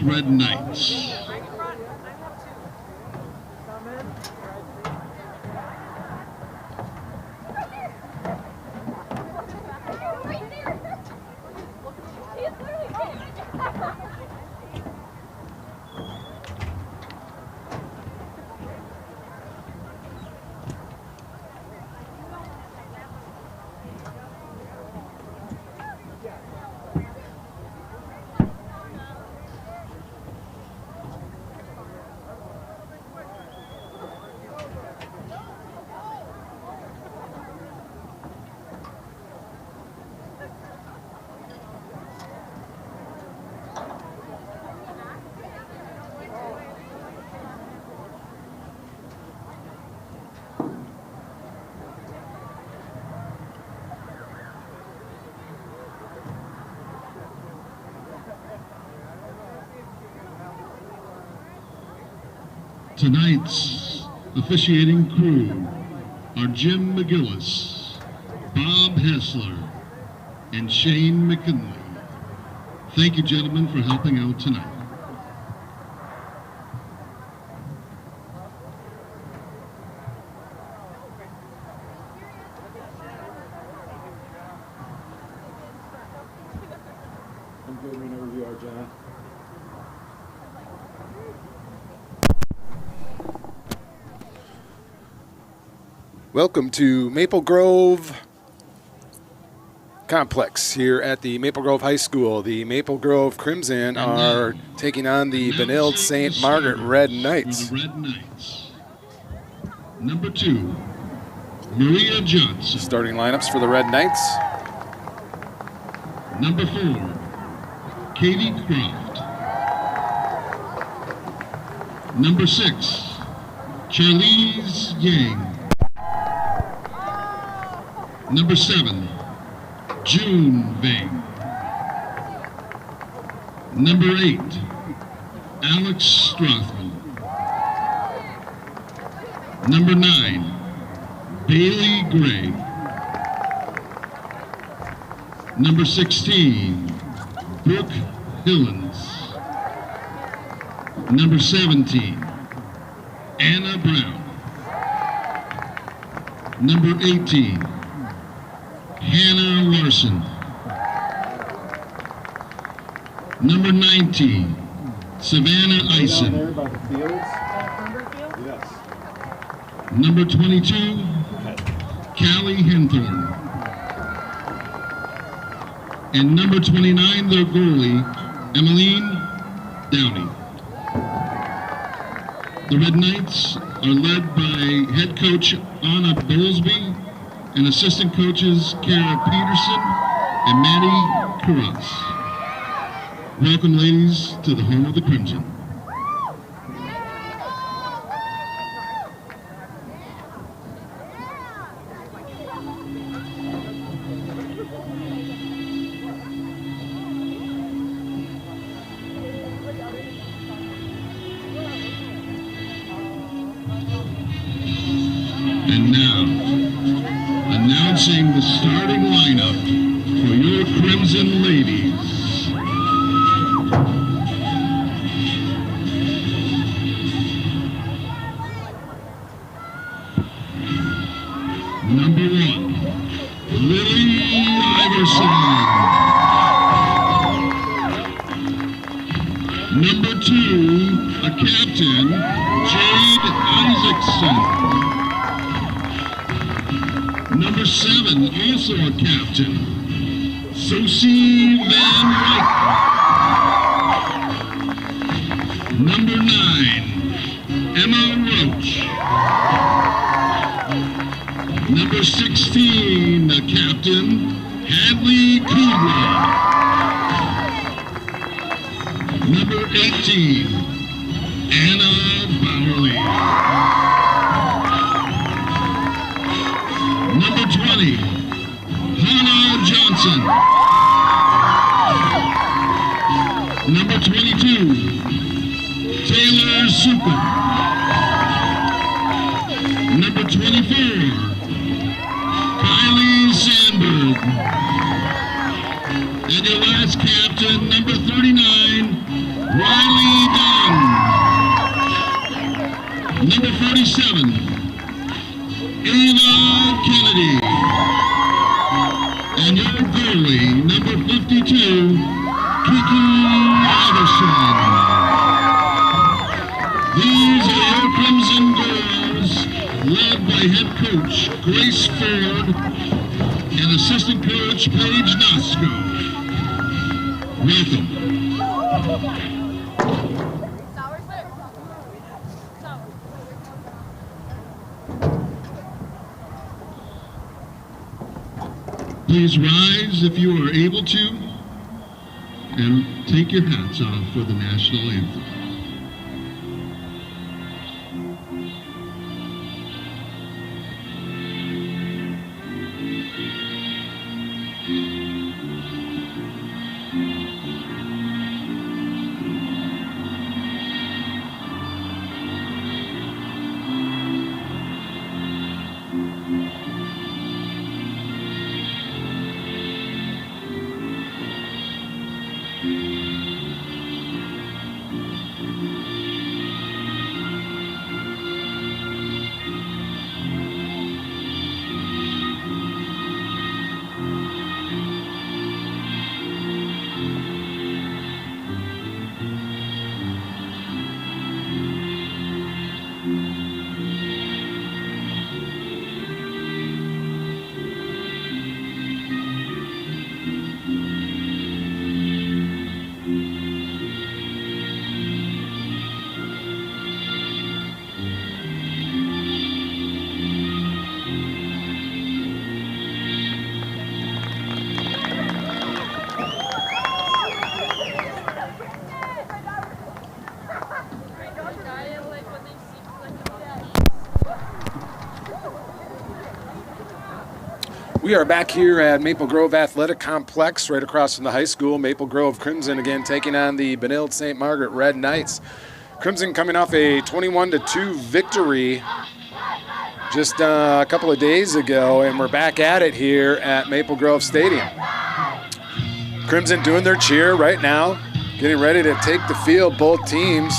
Red Knights. Tonight's officiating crew are Jim McGillis, Bob Hessler, and Shane McKinley. Thank you, gentlemen, for helping out tonight. I'm good whenever you are, John. Welcome to Maple Grove Complex here at the Maple Grove High School. The Maple Grove Crimson are taking on the Benilde St. Margaret Red Knights. Red Knights. Number 2, Maria Johnson. Starting lineups for the Red Knights. Number 4, Katie Croft. Number 6, Charlize Yang. Number 7, June Vang. Number 8, Alex Strothman. Number 9, Bailey Gray. Number 16, Brooke Hillens. Number 17, Anna Brown. Number 18, Hannah Larson. Number 19, Savannah Eisen. Down there by the fields? Yes. Number 22, Callie Henthorne. And number 29, their goalie, Emmeline Downey. The Red Knights are led by head coach Anna Bowlesby and assistant coaches Kara Peterson and Maddie Carras. Welcome, ladies, to the home of the Crimson. And now, announcing the starting lineup for your Crimson ladies. Number 1, Lily Iverson. Number 2, a captain, Jade Isaacson. Number 7, also a captain, Sosie Van Wyk. Number 9, Emma Roach. Number 16, the captain, Hadley Kudrow. Number 18, Anna Bowerly. Number 20, Hannah Johnson. Number 22, Taylor Super. Number 24, Kylie Sandberg. And your last captain, number 39, Riley Number 47, Ava Kennedy. And your goalie, number 52, Kiki Iverson. These are your Crimson girls, led by head coach Grace Ford and assistant coach Paige Nasco. Welcome. Please rise if you are able to, and take your hats off for the national anthem. We are back here at Maple Grove Athletic Complex, right across from the high school. Maple Grove Crimson again taking on the Benilde St. Margaret Red Knights. Crimson coming off a 21-2 victory just a couple of days ago, and we're back at it here at Maple Grove Stadium. Crimson doing their cheer right now, getting ready to take the field, both teams.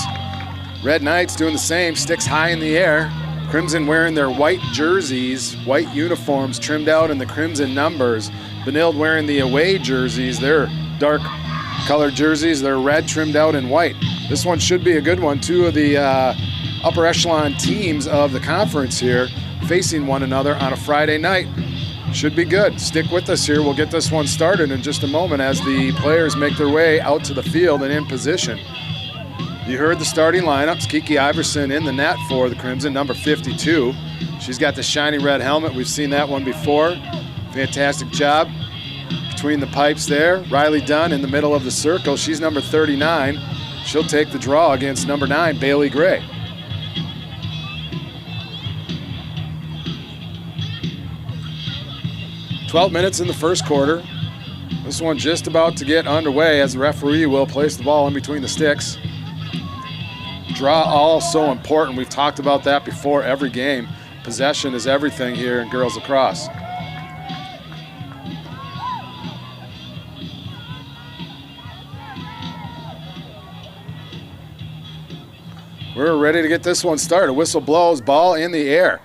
Red Knights doing the same, sticks high in the air. Crimson wearing their white jerseys, white uniforms trimmed out in the crimson numbers. Benilde wearing the away jerseys, their dark colored jerseys, they're red trimmed out in white. This one should be a good one. Two of the upper echelon teams of the conference here facing one another on a Friday night. Should be good. Stick with us here. We'll get this one started in just a moment as the players make their way out to the field and in position. You heard the starting lineups. Kiki Iverson in the net for the Crimson, number 52. She's got the shiny red helmet. We've seen that one before. Fantastic job between the pipes there. Riley Dunn in the middle of the circle. She's number 39. She'll take the draw against number 9, Bailey Gray. "12 minutes in the first quarter. This one just about to get underway as the referee will place the ball in between the sticks. Draw all so important. We've talked about that before every game. Possession is everything here in girls lacrosse. We're ready to get this one started. Whistle blows, ball in the air.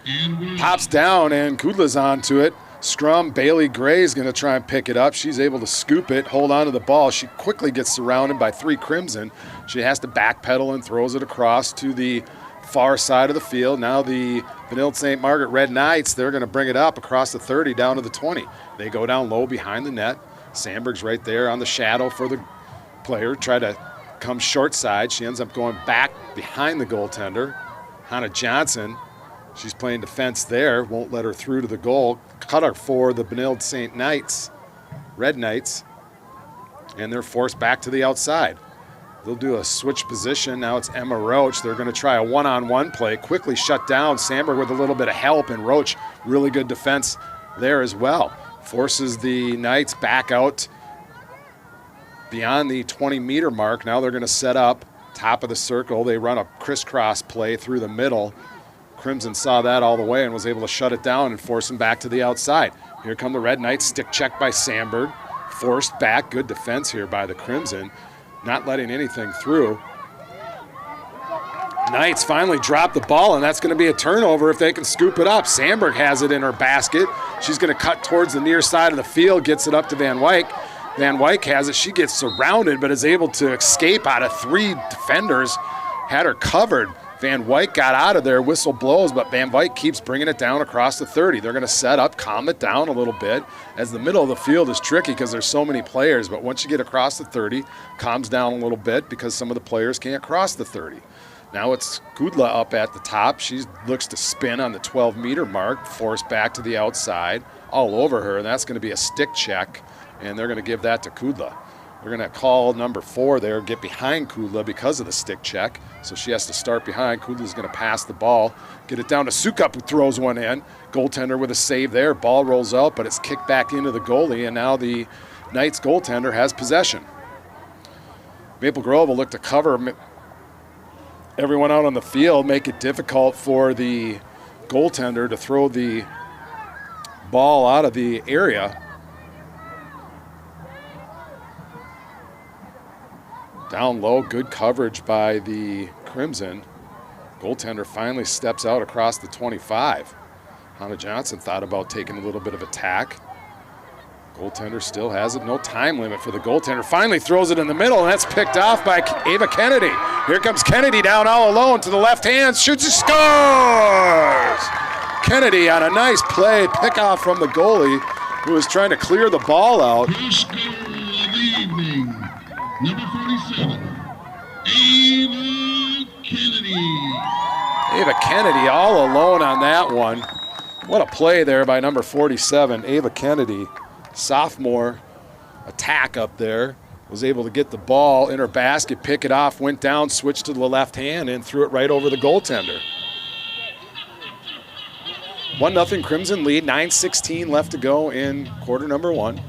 Pops down and Kudla's onto it. Scrum, Bailey Gray is going to try and pick it up. She's able to scoop it, hold on to the ball. She quickly gets surrounded by 3 Crimson. She has to backpedal and throws it across to the far side of the field. Now the Benilde St. Margaret Red Knights, they're going to bring it up across the 30 down to the 20. They go down low behind the net. Sandberg's right there on the shadow for the player. Try to come short side. She ends up going back behind the goaltender. Hannah Johnson, she's playing defense there, won't let her through to the goal. Cutter for the Benilde St. Knights, Red Knights, and they're forced back to the outside. They'll do a switch position. Now it's Emma Roach. They're going to try a one-on-one play, quickly shut down. Sandberg with a little bit of help, and Roach, really good defense there as well. Forces the Knights back out beyond the 20-meter mark. Now they're going to set up top of the circle. They run a crisscross play through the middle. Crimson saw that all the way and was able to shut it down and force them back to the outside. Here come the Red Knights, stick check by Sandberg. Forced back, good defense here by the Crimson, not letting anything through. Knights finally drop the ball, and that's going to be a turnover if they can scoop it up. Sandberg has it in her basket. She's going to cut towards the near side of the field, gets it up to Van Wyk. Van Wyk has it. She gets surrounded but is able to escape out of 3 defenders. Had her covered. Van Wyk got out of there. Whistle blows, but Van Wyk keeps bringing it down across the 30. They're going to set up, calm it down a little bit, as the middle of the field is tricky because there's so many players. But once you get across the 30, calms down a little bit because some of the players can't cross the 30. Now it's Kudla up at the top. She looks to spin on the 12-meter mark, forced back to the outside, all over her, and that's going to be a stick check, and they're going to give that to Kudla. They're going to call number 4 there, get behind Kudla because of the stick check, so she has to start behind. Kudla's going to pass the ball, get it down to Sukup, who throws one in. Goaltender with a save there. Ball rolls out, but it's kicked back into the goalie, and now the Knights goaltender has possession. Maple Grove will look to cover everyone out on the field, make it difficult for the goaltender to throw the ball out of the area. Down low, good coverage by the Crimson. Goaltender finally steps out across the 25. Hannah Johnson thought about taking a little bit of attack. Goaltender still has it. No time limit for the goaltender. Finally throws it in the middle, and that's picked off by Ava Kennedy. Here comes Kennedy down all alone to the left hand. Shoots and scores! Kennedy on a nice play. Pick off from the goalie who was trying to clear the ball out. First goal of the evening, number 47, Ava Kennedy. Ava Kennedy all alone on that one. What a play there by number 47, Ava Kennedy. Sophomore attack up there. Was able to get the ball in her basket, pick it off, went down, switched to the left hand, and threw it right over the goaltender. 1-0 Crimson lead, 9:16 left to go in quarter number 1.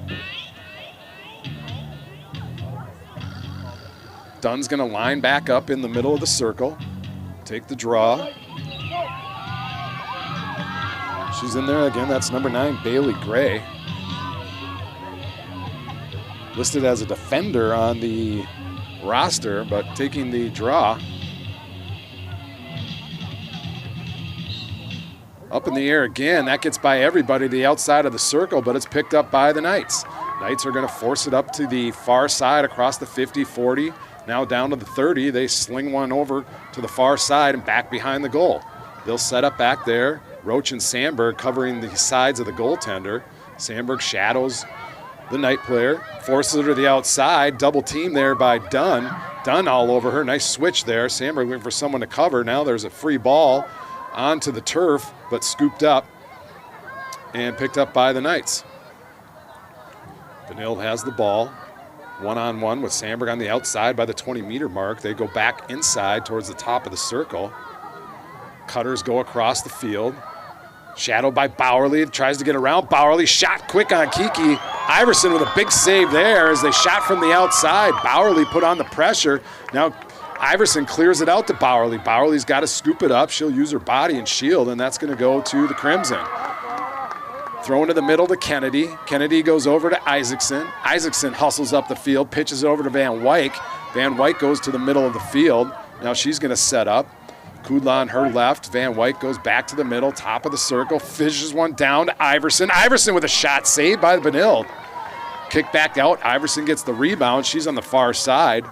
Dunn's going to line back up in the middle of the circle, take the draw. She's in there again. That's number 9, Bailey Gray. Listed as a defender on the roster, but taking the draw. Up in the air again. That gets by everybody to the outside of the circle, but it's picked up by the Knights. Knights are going to force it up to the far side across the 50, 40. Now down to the 30. They sling one over to the far side and back behind the goal. They'll set up back there. Roach and Sandberg covering the sides of the goaltender. Sandberg shadows the Knight player, forces her to the outside, double team there by Dunn. Dunn all over her, nice switch there. Sandberg went for someone to cover. Now there's a free ball onto the turf, but scooped up and picked up by the Knights. Benilde has the ball, one-on-one with Sandberg on the outside by the 20-meter mark. They go back inside towards the top of the circle. Cutters go across the field. Shadowed by Bowerly, tries to get around Bowerly, shot quick on Kiki. Iverson with a big save there as they shot from the outside. Bowerly put on the pressure. Now Iverson clears it out to Bowerly. Bowerly's got to scoop it up. She'll use her body and shield, and that's going to go to the Crimson. Throw into the middle to Kennedy. Kennedy goes over to Isaacson. Isaacson hustles up the field, pitches over to Van Wyk. Van Wyk goes to the middle of the field. Now she's going to set up. Kudla on her left. Van Wyk goes back to the middle, top of the circle, fishes one down to Iverson. Iverson with a shot saved by Benilde. Kick back out. Iverson gets the rebound. She's on the far side.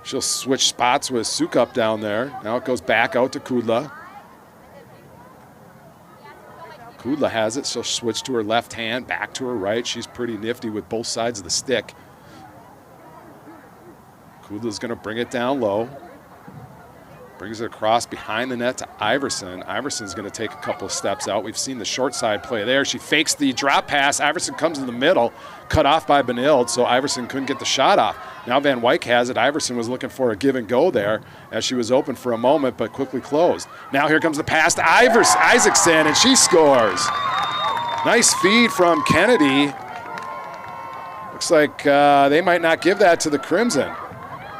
She'll switch spots with Sukup down there. Now it goes back out to Kudla. Kudla has it. She'll switch to her left hand, back to her right. She's pretty nifty with both sides of the stick. Kudla's going to bring it down low. Brings it across behind the net to Iverson. Iverson's going to take a couple of steps out. We've seen the short side play there. She fakes the drop pass. Iverson comes in the middle, cut off by Benilde, so Iverson couldn't get the shot off. Now Van Wyk has it. Iverson was looking for a give and go there as she was open for a moment, but quickly closed. Now here comes the pass to Isaacson, and she scores. Nice feed from Kennedy. Looks like they might not give that to the Crimson.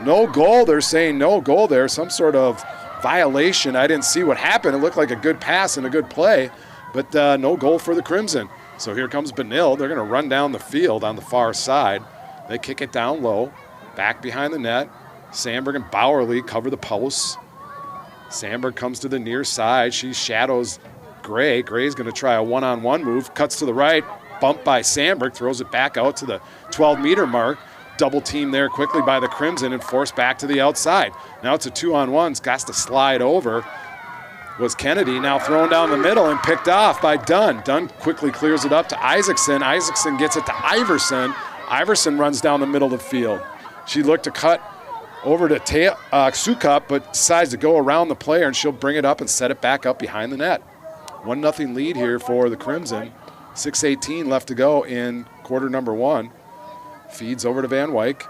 No goal, they're saying no goal there, some sort of violation. I didn't see what happened. It looked like a good pass and a good play, but no goal for the Crimson. So here comes Benilde. They're going to run down the field on the far side. They kick it down low, back behind the net. Sandberg and Bowerly cover the posts. Sandberg comes to the near side. She shadows Gray. Gray's going to try a one-on-one move. Cuts to the right. Bumped by Sandberg. Throws it back out to the 12-meter mark. Double team there quickly by the Crimson and forced back to the outside. Now it's a 2-on-1. It's got to slide over. Was Kennedy now thrown down the middle and picked off by Dunn. Dunn quickly clears it up to Isaacson. Isaacson gets it to Iverson. Iverson runs down the middle of the field. She looked to cut over to Sukup, but decides to go around the player, and she'll bring it up and set it back up behind the net. 1-0 lead here for the Crimson. 6:18 left to go in quarter number 1. Feeds over to Van Wyk.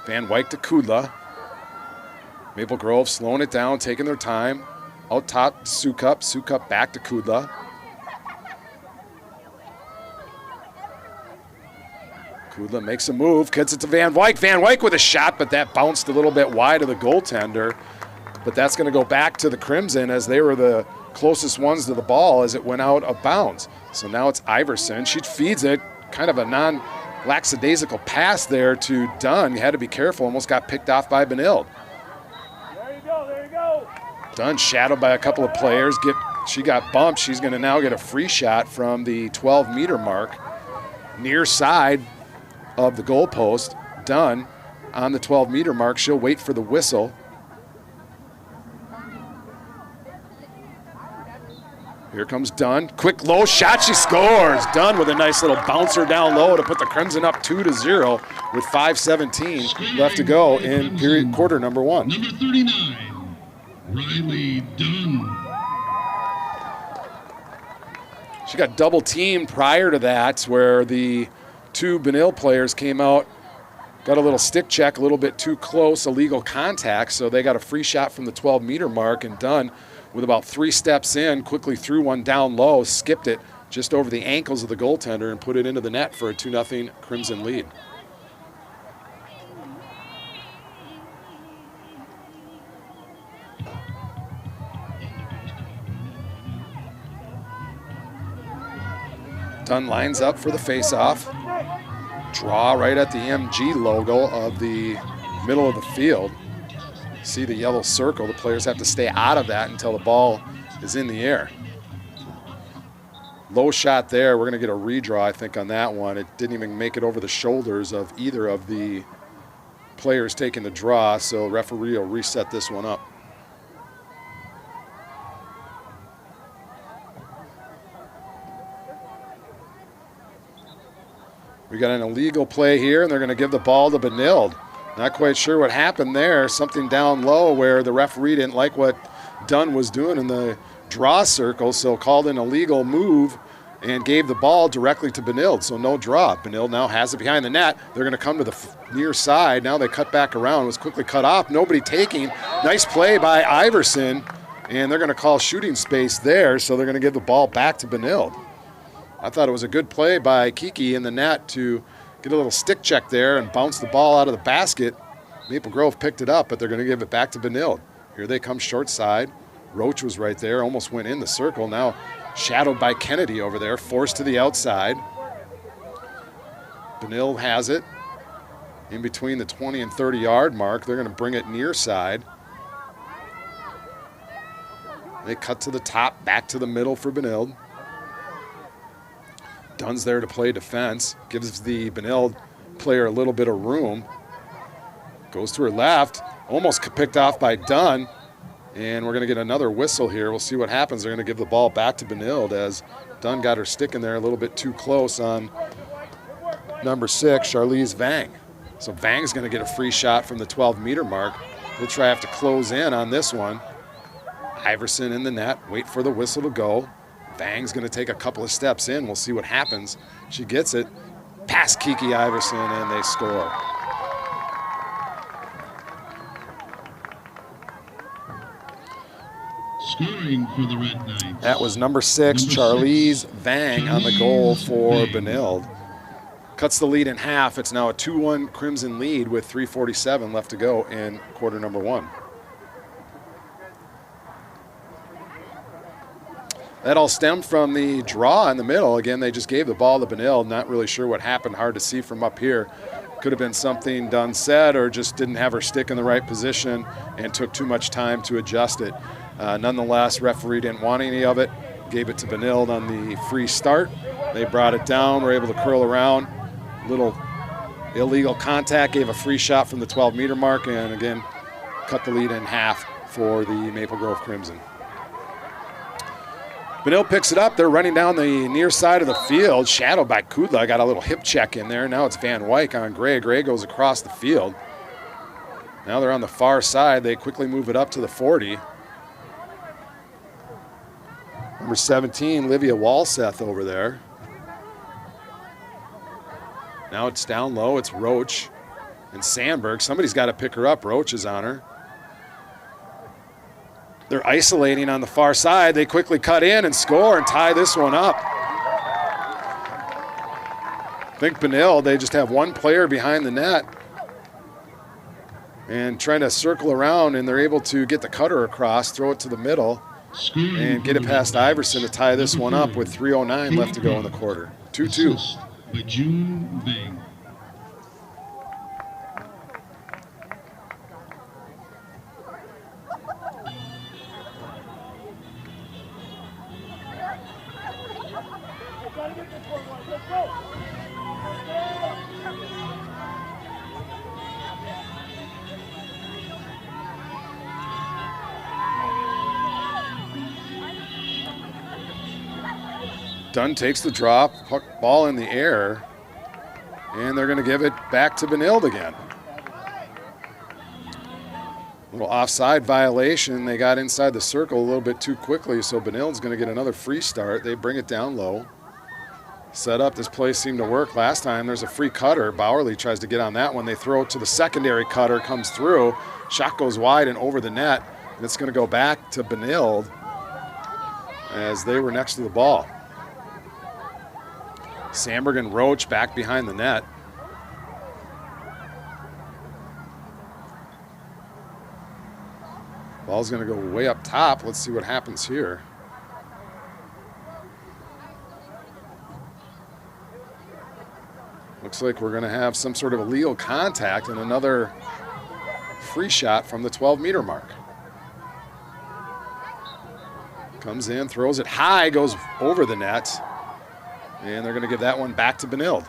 Van Wyk to Kudla. Maple Grove slowing it down, taking their time. Out top, Sukup. Sukup back to Kudla. Kudla makes a move, gets it to Van Wyk. Van Wyk with a shot, but that bounced a little bit wide of the goaltender. But that's going to go back to the Crimson as they were the closest ones to the ball as it went out of bounds. So now it's Iverson. She feeds it, kind of a non-lackadaisical pass there to Dunn. You had to be careful, almost got picked off by Benilde. There you go, there you go. Dunn shadowed by a couple of players. She got bumped. She's going to now get a free shot from the 12-meter mark. Near side of the goalpost. Dunn on the 12-meter mark. She'll wait for the whistle. Here comes Dunn. Quick low shot. She scores. Dunn with a nice little bouncer down low to put the Crimson up 2-0 with 5:17 left to go in quarter number 1. Number 39, Riley Dunn. She got double teamed prior to that, where the 2 Benilde players came out, got a little stick check, a little bit too close, illegal contact, so they got a free shot from the 12-meter mark, and Dunn, with about 3 steps in, quickly threw one down low, skipped it just over the ankles of the goaltender and put it into the net for a 2-0 Crimson lead. Dunn lines up for the face-off. Draw right at the MG logo of the middle of the field. See the yellow circle. The players have to stay out of that until the ball is in the air. Low shot there. We're going to get a redraw, I think, on that one. It didn't even make it over the shoulders of either of the players taking the draw, so referee will reset this one up. We got an illegal play here, and they're going to give the ball to Benilde. Not quite sure what happened there. Something down low where the referee didn't like what Dunn was doing in the draw circle, so called an illegal move and gave the ball directly to Benilde, so no draw. Benilde now has it behind the net. They're going to come to the near side. Now they cut back around. It was quickly cut off. Nobody taking. Nice play by Iverson, and they're going to call shooting space there, so they're going to give the ball back to Benilde. I thought it was a good play by Kiki in the net to get a little stick check there and bounce the ball out of the basket. Maple Grove picked it up, but they're going to give it back to Benilde. Here they come short side. Roach was right there, almost went in the circle. Now shadowed by Kennedy over there, forced to the outside. Benilde has it in between the 20 and 30-yard mark. They're going to bring it near side. They cut to the top, back to the middle for Benilde. Dunn's there to play defense, gives the Benilde player a little bit of room. Goes to her left, almost picked off by Dunn, and we're going to get another whistle here. We'll see what happens. They're going to give the ball back to Benilde as Dunn got her stick in there a little bit too close on number 6, Charlize Vang. So Vang's going to get a free shot from the 12-meter mark. We'll try to have to close in on this one. Iverson in the net, wait for the whistle to go. Vang's going to take a couple of steps in. We'll see what happens. She gets it past Kiki Iverson, and they score. Scoring for the Red Knights. That was number 6, Charlize Vang on the goal for Benilde. Cuts the lead in half. It's now a 2-1 Crimson lead with 3:47 left to go in quarter number 1. That all stemmed from the draw in the middle. Again, they just gave the ball to Benilde. Not really sure what happened. Hard to see from up here. Could have been something Dunn said or just didn't have her stick in the right position and took too much time to adjust it. Nonetheless, referee didn't want any of it. Gave it to Benilde on the free start. They brought it down, were able to curl around. Little illegal contact, gave a free shot from the 12-meter mark, and again, cut the lead in half for the Maple Grove Crimson. Benilde picks it up. They're running down the near side of the field. Shadowed by Kudla. Got a little hip check in there. Now it's Van Wyk on Gray. Gray goes across the field. Now they're on the far side. They quickly move it up to the 40. Number 17, Livia Walseth over there. Now it's down low. It's Roach and Sandberg. Somebody's got to pick her up. Roach is on her. They're isolating on the far side. They quickly cut in and score and tie this one up. I think Benilde, they just have one player behind the net and trying to circle around, and they're able to get the cutter across, throw it to the middle, and get it past Iverson to tie this one up with 3:09 left to go in the quarter. 2-2. By June Bang. Dunn takes the drop, puck ball in the air, and they're going to give it back to Benilde again. Little offside violation. They got inside the circle a little bit too quickly, so Benilde's going to get another free start. They bring it down low. Set up. This play seemed to work last time. There's a free cutter. Bowerly tries to get on that one. They throw it to the secondary cutter, comes through. Shot goes wide and over the net, and it's going to go back to Benilde as they were next to the ball. Sandberg and Roach back behind the net. Ball's going to go way up top. Let's see what happens here. Looks like we're going to have some sort of illegal contact and another free shot from the 12-meter mark. Comes in, throws it high, goes over the net. And they're going to give that one back to Benilde.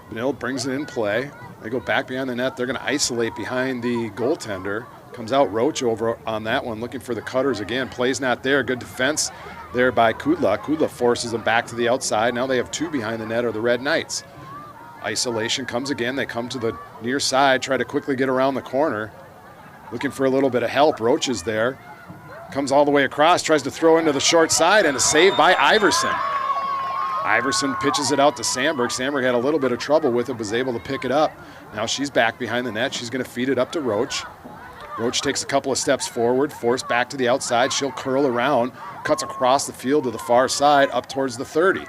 Benilde brings it in play. They go back behind the net. They're going to isolate behind the goaltender. Comes out Roach over on that one, looking for the cutters again. Play's not there. Good defense there by Kudla. Kudla forces them back to the outside. Now they have two behind the net are the Red Knights. Isolation comes again. They come to the near side, try to quickly get around the corner. Looking for a little bit of help. Roach is there. Comes all the way across, tries to throw into the short side, and a save by Iverson. Iverson pitches it out to Sandberg. Sandberg had a little bit of trouble with it, was able to pick it up. Now she's back behind the net. She's going to feed it up to Roach. Roach takes a couple of steps forward, forced back to the outside. She'll curl around, cuts across the field to the far side, up towards the 30.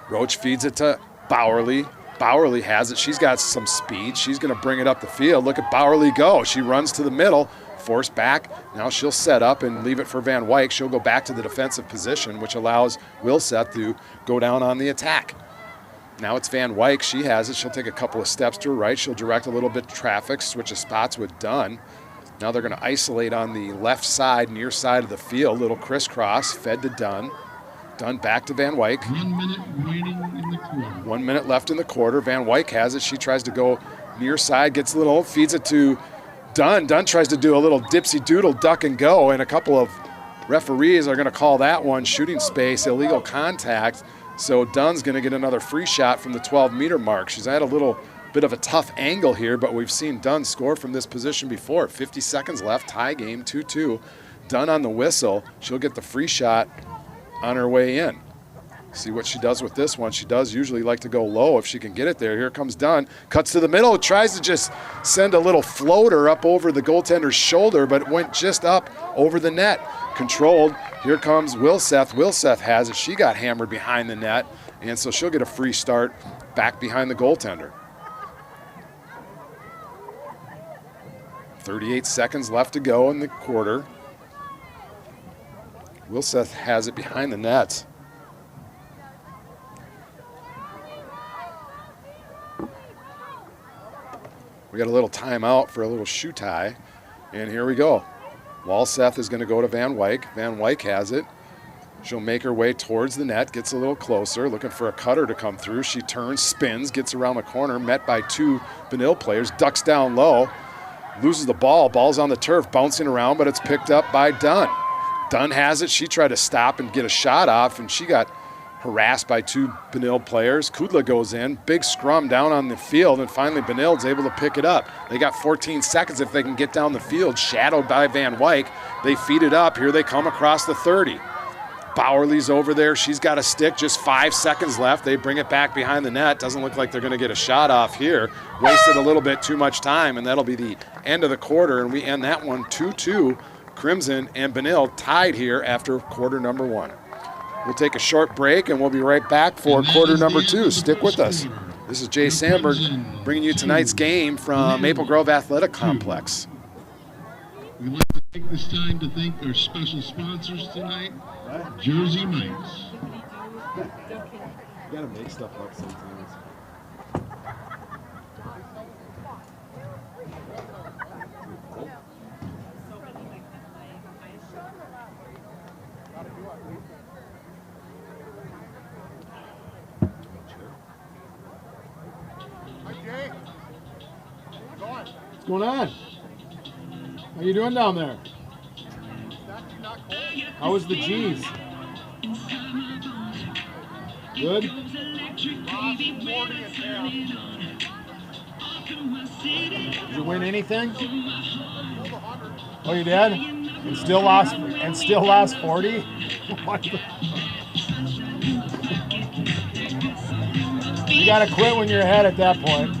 Roach feeds it to Bowerly. Bowerly has it. She's got some speed. She's going to bring it up the field. Look at Bowerly go. She runs to the middle. Forced back. Now she'll set up and leave it for Van Wyk. She'll go back to the defensive position, which allows Wilseth to go down on the attack. Now it's Van Wyk. She has it. She'll take a couple of steps to her right. She'll direct a little bit of traffic, switch of spots with Dunn. Now they're going to isolate on the left side, near side of the field. Little crisscross, fed to Dunn. Dunn back to Van Wyk. 1 minute remaining in the quarter. 1 minute left in the quarter. Van Wyk has it. She tries to go near side, gets a little, feeds it to Dunn. Dunn tries to do a little dipsy doodle duck and go, and a couple of referees are going to call that one shooting space, illegal contact. So Dunn's going to get another free shot from the 12-meter mark. She's had a little bit of a tough angle here, but we've seen Dunn score from this position before. 50 seconds left, tie game, 2-2. Dunn on the whistle. She'll get the free shot on her way in. See what she does with this one. She does usually like to go low if she can get it there. Here comes Dunn. Cuts to the middle. Tries to just send a little floater up over the goaltender's shoulder, but it went just up over the net. Controlled. Here comes Wilseth. Wilseth has it. She got hammered behind the net, and so she'll get a free start back behind the goaltender. 38 seconds left to go in the quarter. Wilseth has it behind the net. We got a little timeout for a little shoe tie. And here we go. Walseth is going to go to Van Wyk. Van Wyk has it. She'll make her way towards the net, gets a little closer, looking for a cutter to come through. She turns, spins, gets around the corner, met by two Benilde players, ducks down low, loses the ball. Ball's on the turf, bouncing around, but it's picked up by Dunn. Dunn has it. She tried to stop and get a shot off, and she got harassed by two Benilde players. Kudla goes in, big scrum down on the field, and finally Benilde's able to pick it up. They got 14 seconds if they can get down the field, shadowed by Van Wyk. They feed it up. Here they come across the 30. Bowerly's over there. She's got a stick. Just 5 seconds left. They bring it back behind the net. Doesn't look like they're going to get a shot off here. Wasted a little bit too much time, and that'll be the end of the quarter, and we end that one 2-2. Crimson and Benilde tied here after quarter number 1. We'll take a short break, and we'll be right back for quarter number 2. Stick with us. This is Jay Sandberg bringing you tonight's game from Maple Grove Athletic Complex. We'd like to take this time to thank our special sponsors tonight, Jersey Mike's. You gotta make stuff up sometimes. What's going on? How you doing down there? How was the G's? Good? Did you win anything? Oh, you did? And still lost 40? What the? You gotta quit when you're ahead at that point.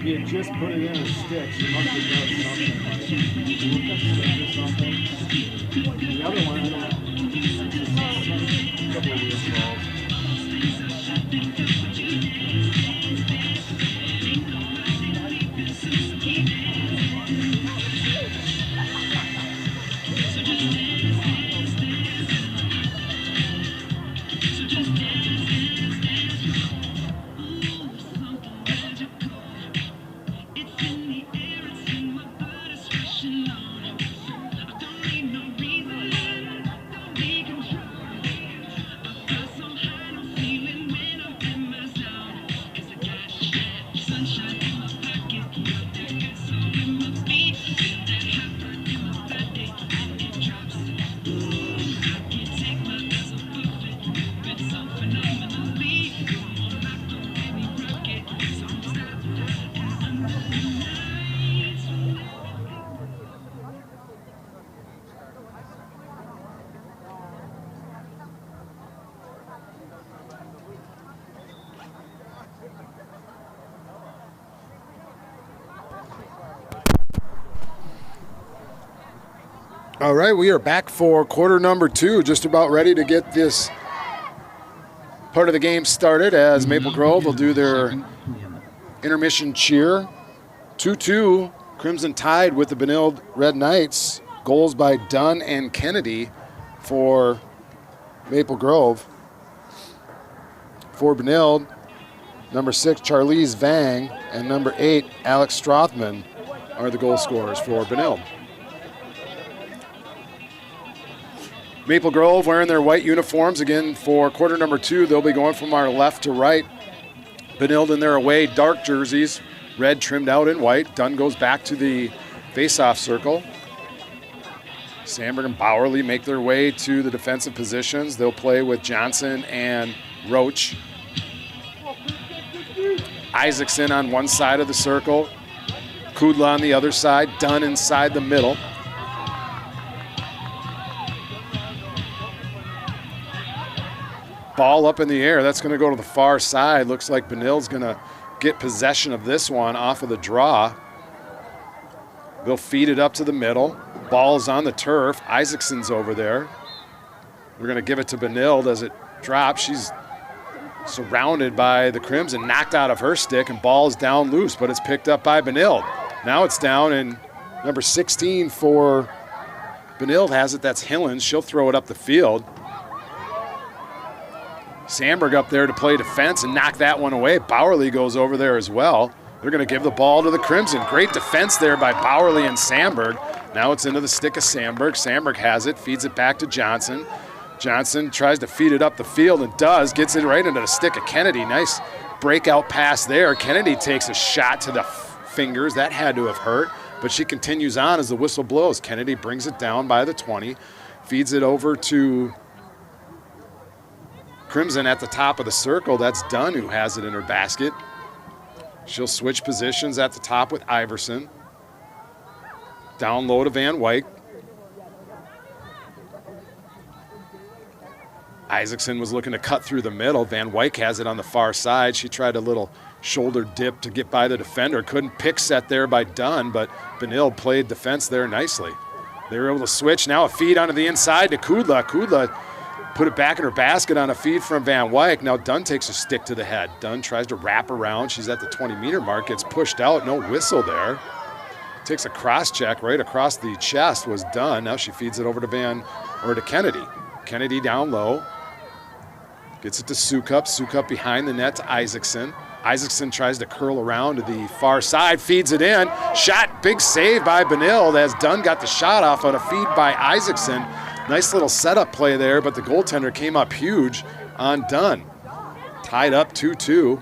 He had just put it in a stick. She must have done something. The other one, I don't know. A couple of weird balls. All right, we are back for quarter number 2, just about ready to get this part of the game started as Maple Grove will do their intermission cheer. 2-2, Crimson tied with the Benilde Red Knights. Goals by Dunn and Kennedy for Maple Grove. For Benilde, number 6, Charlize Vang, and number 8, Alex Strothman are the goal scorers for Benilde. Maple Grove wearing their white uniforms again for quarter number 2. They'll be going from our left to right. Benilde in their away dark jerseys, red trimmed out in white. Dunn goes back to the face-off circle. Sandberg and Bowerly make their way to the defensive positions. They'll play with Johnson and Roach. Isaacson on one side of the circle. Kudla on the other side. Dunn inside the middle. Ball up in the air. That's going to go to the far side. Looks like Benilde's going to get possession of this one off of the draw. They'll feed it up to the middle. Ball's on the turf. Isaacson's over there. We're going to give it to Benilde as it drops. She's surrounded by the Crimson, knocked out of her stick, and ball is down loose, but it's picked up by Benilde. Now it's down, and number 16 for Benilde has it. That's Hillens. She'll throw it up the field. Sandberg up there to play defense and knock that one away. Bowerly goes over there as well. They're going to give the ball to the Crimson. Great defense there by Bowerly and Sandberg. Now it's into the stick of Sandberg. Sandberg has it, feeds it back to Johnson. Johnson tries to feed it up the field and does. Gets it right into the stick of Kennedy. Nice breakout pass there. Kennedy takes a shot to the fingers. That had to have hurt, but she continues on as the whistle blows. Kennedy brings it down by the 20, feeds it over to Crimson at the top of the circle. That's Dunn who has it in her basket. She'll switch positions at the top with Iverson. Down low to Van Wyk. Isaacson was looking to cut through the middle. Van Wyk has it on the far side. She tried a little shoulder dip to get by the defender. Couldn't pick set there by Dunn, but Benilde played defense there nicely. They were able to switch. Now a feed onto the inside to Kudla. Kudla put it back in her basket on a feed from Van Wyk. Now Dunn takes a stick to the head. Dunn tries to wrap around. She's at the 20-meter mark. Gets pushed out. No whistle there. Takes a cross check right across the chest was Dunn. Now she feeds it over to Kennedy. Kennedy down low. Gets it to Sukup. Sukup behind the net to Isaacson. Isaacson tries to curl around to the far side, feeds it in. Shot, big save by Benilde as Dunn got the shot off on a feed by Isaacson. Nice little setup play there, but the goaltender came up huge on Dunn. Tied up 2-2.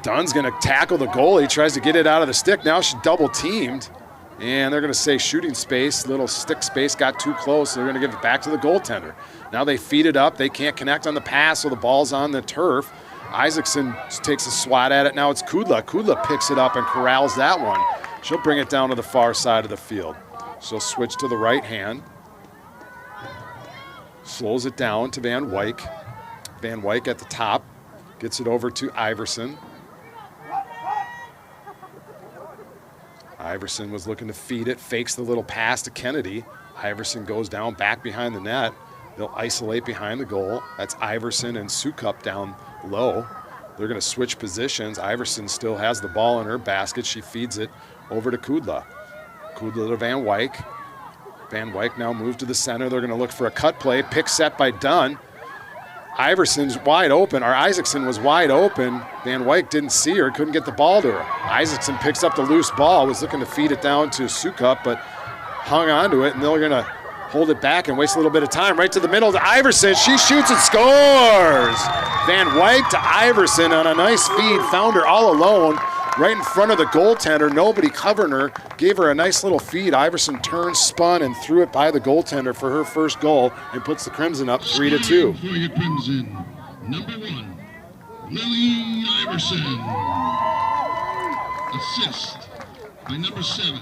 Dunn's going to tackle the goalie, tries to get it out of the stick. Now she's double teamed. And they're going to say shooting space, little stick space got too close. So they're going to give it back to the goaltender. Now they feed it up. They can't connect on the pass, so the ball's on the turf. Isaacson takes a swat at it. Now it's Kudla. Kudla picks it up and corrals that one. She'll bring it down to the far side of the field. She'll switch to the right hand. Slows it down to Van Wyk. Van Wyk at the top. Gets it over to Iverson. Iverson was looking to feed it, fakes the little pass to Kennedy. Iverson goes down back behind the net. They'll isolate behind the goal. That's Iverson and Sukup down low. They're going to switch positions. Iverson still has the ball in her basket. She feeds it over to Kudla. Kudla to Van Wyk. Van Wyk now moved to the center. They're going to look for a cut play. Pick set by Dunn. Iverson's wide open, or Isaacson was wide open. Van Wyk didn't see her, couldn't get the ball to her. Isaacson picks up the loose ball, was looking to feed it down to Sukup, but hung on to it, and they're going to hold it back and waste a little bit of time. Right to the middle to Iverson. She shoots and scores! Van Wyk to Iverson on a nice feed. Found her all alone right in front of the goaltender. Nobody covering her. Gave her a nice little feed. Iverson turned, spun, and threw it by the goaltender for her first goal and puts the Crimson up 3-2. For your Crimson, number 1, Lily Iverson. Assist by number 7,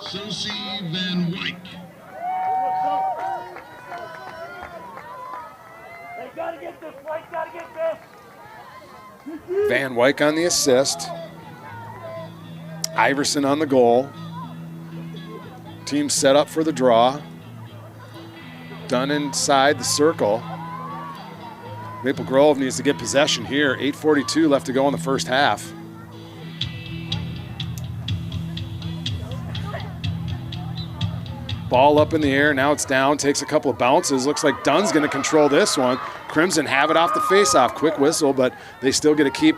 Sosie Van Wyk. Hey, gotta get this, White, gotta get this. Van Wyk on the assist. Iverson on the goal. Team set up for the draw. Dunn inside the circle. Maple Grove needs to get possession here. 8:42 left to go in the first half. Ball up in the air, now it's down, takes a couple of bounces. Looks like Dunn's gonna control this one. Crimson have it off the faceoff. Quick whistle, but they still get to keep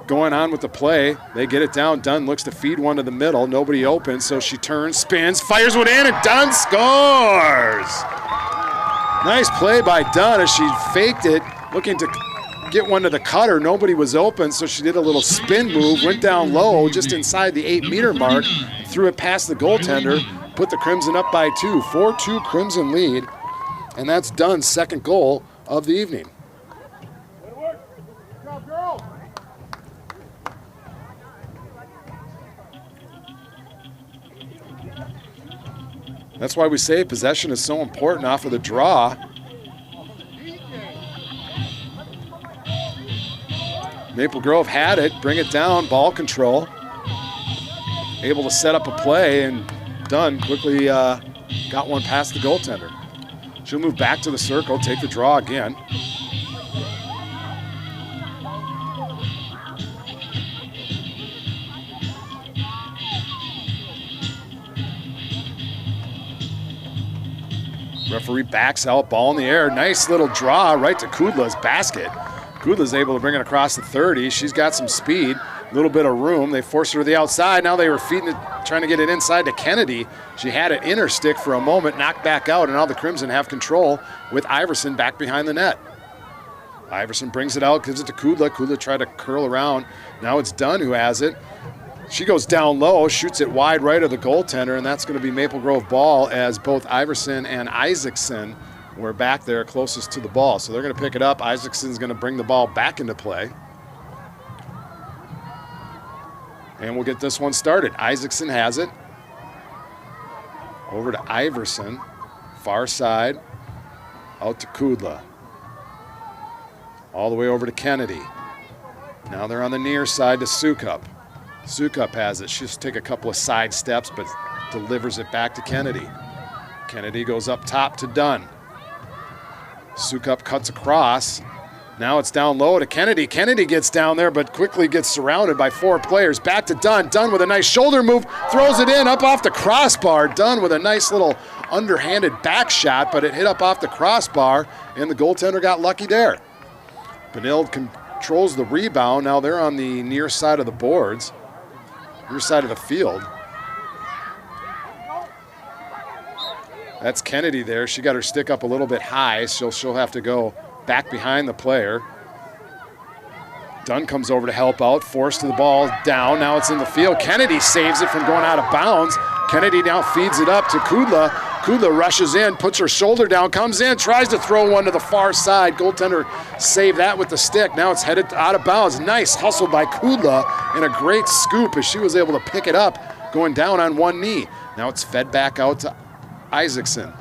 going on with the play. They get it down. Dunn looks to feed one to the middle. Nobody open, so she turns, spins, fires one in, and Dunn scores! Nice play by Dunn as she faked it, looking to get one to the cutter. Nobody was open, so she did a little spin move, went down low, just inside the 8-meter mark, threw it past the goaltender, put the Crimson up by 2. 4-2 Crimson lead, and that's Dunn's second goal of the evening. Good work. Good job, girl. That's why we say possession is so important off of the draw. Maple Grove had it, bring it down, ball control. able to set up a play, and Dunn quickly got one past the goaltender. She'll move back to the circle, take the draw again. Referee backs out, ball in the air. Nice little draw right to Kudla's basket. Kudla's able to bring it across the 30. She's got some speed, a little bit of room. They forced her to the outside. Now they were feeding it, trying to get it inside to Kennedy. She had it in her stick for a moment, knocked back out, and now the Crimson have control with Iverson back behind the net. Iverson brings it out, gives it to Kudla. Kudla tried to curl around. Now it's Dunn who has it. She goes down low, shoots it wide right of the goaltender, and that's going to be Maple Grove ball as both Iverson and Isaacson were back there closest to the ball. So they're going to pick it up. Isaacson's going to bring the ball back into play. And we'll get this one started. Isaacson has it. Over to Iverson. Far side. Out to Kudla. All the way over to Kennedy. Now they're on the near side to Sukup. Sukup has it. She'll take a couple of side steps, but delivers it back to Kennedy. Kennedy goes up top to Dunn. Sukup cuts across. Now it's down low to Kennedy. Kennedy gets down there, but quickly gets surrounded by 4 players. Back to Dunn. Dunn with a nice shoulder move, throws it in up off the crossbar. Dunn with a nice little underhanded back shot, but it hit up off the crossbar, and the goaltender got lucky there. Benilde controls the rebound. Now they're on the near side of the boards. Your side of the field. That's Kennedy there. She got her stick up a little bit high, so she'll have to go back behind the player. Dunn comes over to help out, forced to the ball down. Now it's in the field. Kennedy saves it from going out of bounds. Kennedy now feeds it up to Kudla. Kudla rushes in, puts her shoulder down, comes in, tries to throw one to the far side. Goaltender saved that with the stick. Now it's headed out of bounds. Nice hustle by Kudla and a great scoop as she was able to pick it up going down on one knee. Now it's fed back out to Isaacson.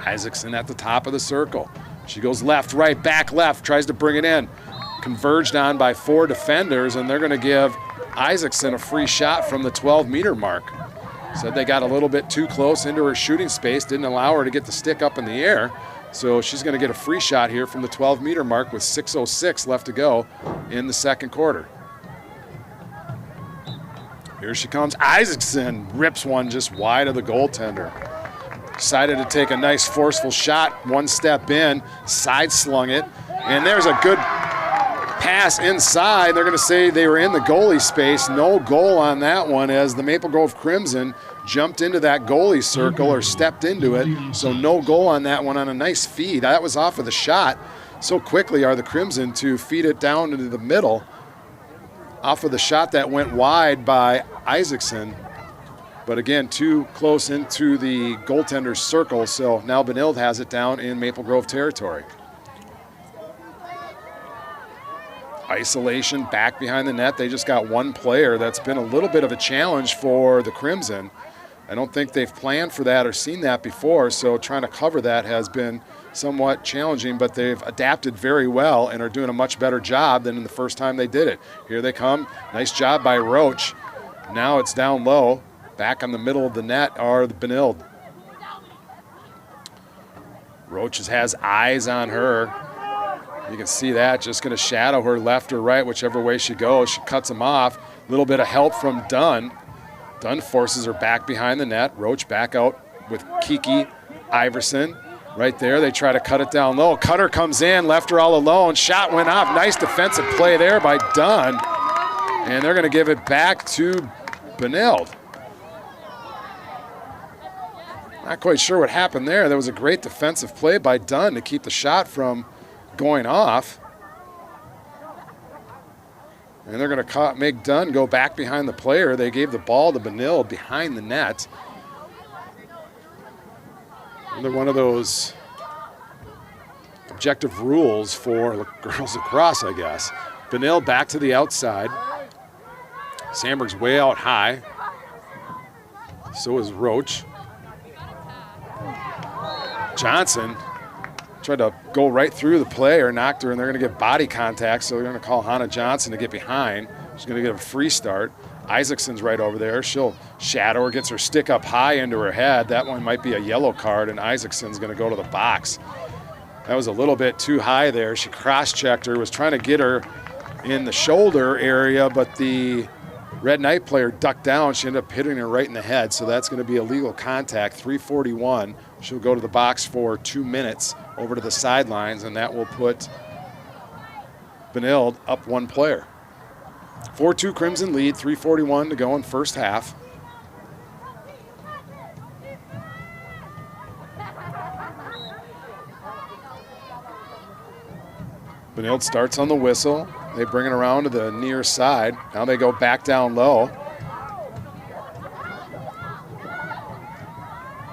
Isaacson at the top of the circle. She goes left, right, back left, tries to bring it in. Converged on by 4 defenders, and they're going to give Isaacson a free shot from the 12-meter mark. Said they got a little bit too close into her shooting space, didn't allow her to get the stick up in the air. So she's going to get a free shot here from the 12-meter mark with 6:06 left to go in the second quarter. Here she comes. Isaacson rips one just wide of the goaltender. Decided to take a nice forceful shot, one step in, side slung it, and there's a good pass inside. They're going to say they were in the goalie space. No goal on that one as the Maple Grove Crimson jumped into that goalie circle or stepped into it. So no goal on that one on a nice feed. That was off of the shot. So quickly are the Crimson to feed it down into the middle off of the shot that went wide by Isaacson. But again, too close into the goaltender's circle. So now Benilde has it down in Maple Grove territory. Isolation back behind the net. They just got one player. That's been a little bit of a challenge for the Crimson. I don't think they've planned for that or seen that before, so trying to cover that has been somewhat challenging, but they've adapted very well and are doing a much better job than in the first time they did it. Here they come. Nice job by Roach. Now it's down low. Back on the middle of the net are the Benilde. Roach has eyes on her. You can see that, just going to shadow her left or right, whichever way she goes. She cuts him off. A little bit of help from Dunn. Dunn forces her back behind the net. Roach back out with Kiki Iverson. Right there, they try to cut it down low. Cutter comes in, left her all alone. Shot went off. Nice defensive play there by Dunn. And they're going to give it back to Benilde. Not quite sure what happened there. There was a great defensive play by Dunn to keep the shot from going off. And they're going to make Dunn go back behind the player. They gave the ball to Benilde behind the net. Another one of those objective rules for girls lacrosse, I guess. Benilde back to the outside. Sandberg's way out high. So is Roach. Johnson tried to go right through the player, knocked her, and they're going to get body contact, so they're going to call Hannah Johnson to get behind. She's going to get a free start. Isaacson's right over there. She'll shadow her, gets her stick up high into her head. That one might be a yellow card, and Isaacson's going to go to the box. That was a little bit too high there. She cross-checked her, was trying to get her in the shoulder area, but the Red Knight player ducked down. She ended up hitting her right in the head, so that's going to be illegal contact, 3:41. She'll go to the box for 2 minutes over to the sidelines, and that will put Benilde up 1 player. 4-2 Crimson lead, 3:41 to go in first half. Benilde starts on the whistle. They bring it around to the near side. Now they go back down low.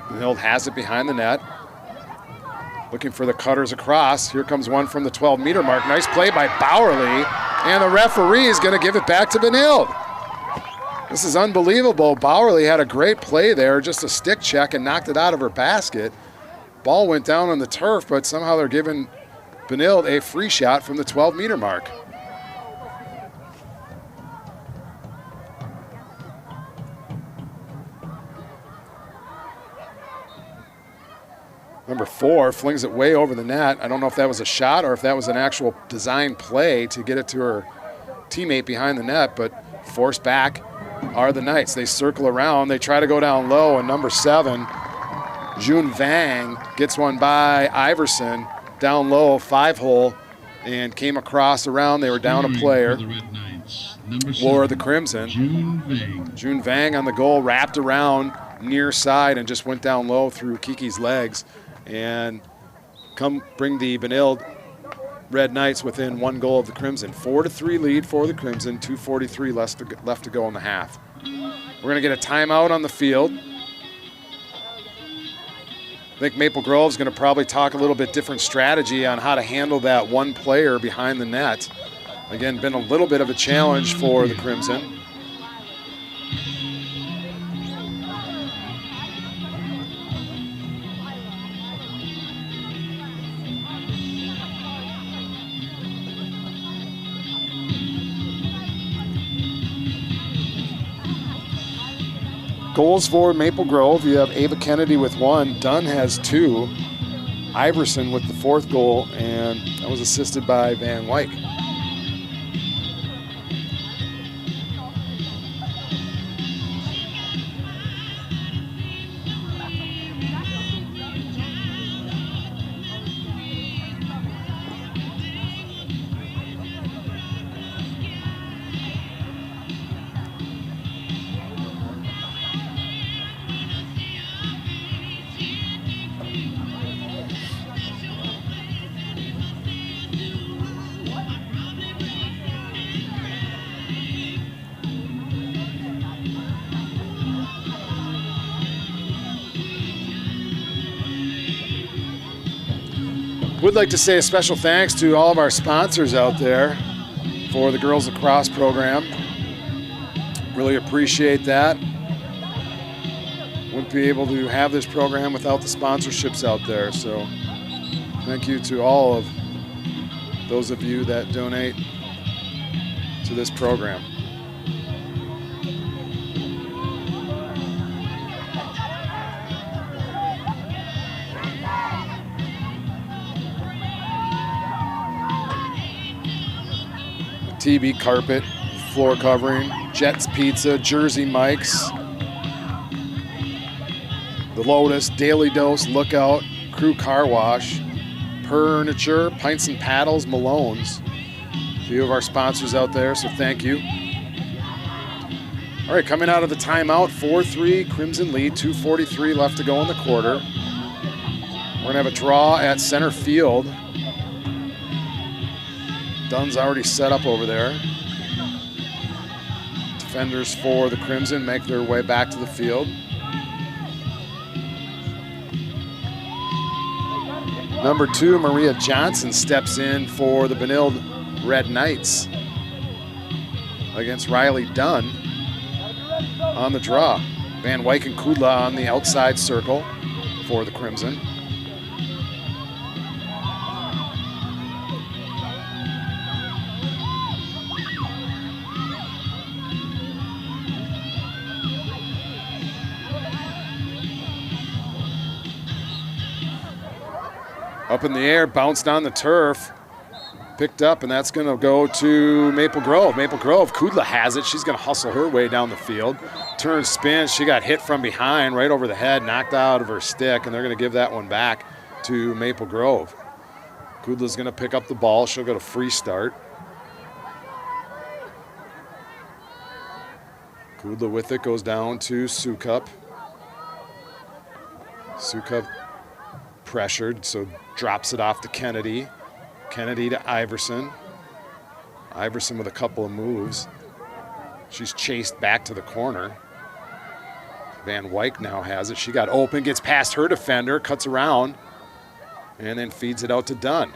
Benilde has it behind the net. Looking for the cutters across. Here comes one from the 12-meter mark. Nice play by Bowerly. And the referee is going to give it back to Benilde. This is unbelievable. Bowerly had a great play there, just a stick check, and knocked it out of her basket. Ball went down on the turf, but somehow they're giving Benilde a free shot from the 12-meter mark. Number 4 flings it way over the net. I don't know if that was a shot or if that was an actual design play to get it to her teammate behind the net, but forced back are the Knights. They circle around. They try to go down low, and number 7, June Vang, gets one by Iverson. Down low, 5-hole, and came across around. They were down a player. For the Crimson. June Vang on the goal, wrapped around near side and just went down low through Kiki's legs. And come bring the Benilde Red Knights within 1 goal of the Crimson. 4-3 lead for the Crimson, 2:43 left to go in the half. We're going to get a timeout on the field. I think Maple Grove's going to probably talk a little bit different strategy on how to handle that 1 player behind the net. Again, been a little bit of a challenge for the Crimson. Goals for Maple Grove, you have Ava Kennedy with 1. Dunn has 2. Iverson with the 4th goal, and that was assisted by Van Wyk. Would like to say a special thanks to all of our sponsors out there for the Girls Lacrosse program. Really appreciate that. Wouldn't be able to have this program without the sponsorships out there. So thank you to all of those of you that donate to this program. TV carpet, floor covering, Jets Pizza, Jersey Mike's, The Lotus, Daily Dose, Lookout, Crew Car Wash, Furniture, Pints and Paddles, Malone's. A few of our sponsors out there, so thank you. All right, coming out of the timeout, 4-3 Crimson lead, 2:43 left to go in the quarter. We're gonna have a draw at center field. Dunn's already set up over there. Defenders for the Crimson make their way back to the field. Number 2, Maria Johnson, steps in for the Benilde Red Knights against Riley Dunn on the draw. Van Wyk and Kudla on the outside circle for the Crimson. Up in the air, bounced on the turf. Picked up, and that's going to go to Maple Grove. Maple Grove, Kudla has it. She's going to hustle her way down the field. Turn, spin. She got hit from behind, right over the head, knocked out of her stick, and they're going to give that one back to Maple Grove. Kudla's going to pick up the ball. She'll go to free start. Kudla with it goes down to Sukup. Sukup pressured, so drops it off to Kennedy. Kennedy to Iverson. Iverson with a couple of moves. She's chased back to the corner. Van Wyk now has it. She got open, gets past her defender, cuts around, and then feeds it out to Dunn.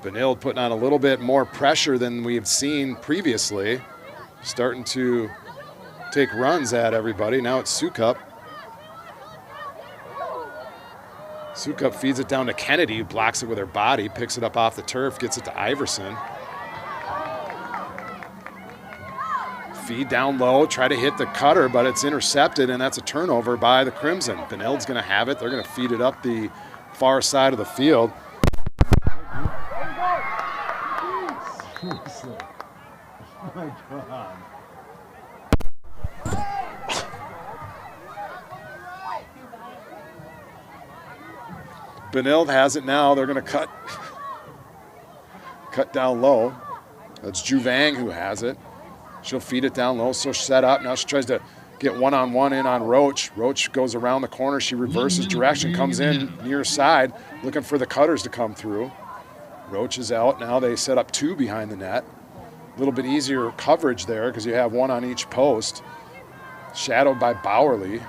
Benilde putting on a little bit more pressure than we've seen previously. Starting to take runs at everybody. Now it's Sukup. Sukup feeds it down to Kennedy, who blocks it with her body, picks it up off the turf, gets it to Iverson. Feed down low, try to hit the cutter, but it's intercepted, and that's a turnover by the Crimson. Benilde's going to have it. They're going to feed it up the far side of the field. Oh my God. Benilde has it now. They're going to cut down low. That's Juvang who has it. She'll feed it down low, so set up. Now she tries to get one-on-one in on Roach. Roach goes around the corner. She reverses direction, comes in near side, looking for the cutters to come through. Roach is out. Now they set up two behind the net. A little bit easier coverage there because you have one on each post. Shadowed by Bowerly.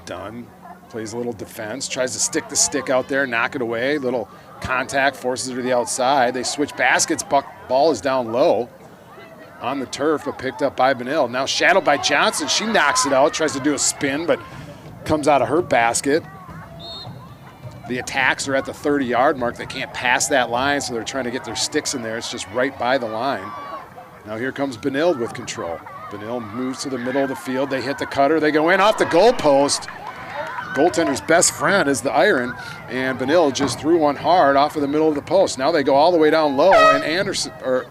Dunn plays a little defense, tries to stick the stick out there, knock it away. Little contact, forces her to the outside. They switch baskets. Ball is down low on the turf, but picked up by Benilde. Now shadowed by Johnson. She knocks it out, tries to do a spin, but comes out of her basket. The attacks are at the 30-yard mark. They can't pass that line, so they're trying to get their sticks in there. It's just right by the line. Now here comes Benilde with control. Benilde moves to the middle of the field. They hit the cutter. They go in off the goalpost. Goaltender's best friend is the iron, and Benilde just threw one hard off of the middle of the post. Now they go all the way down low, and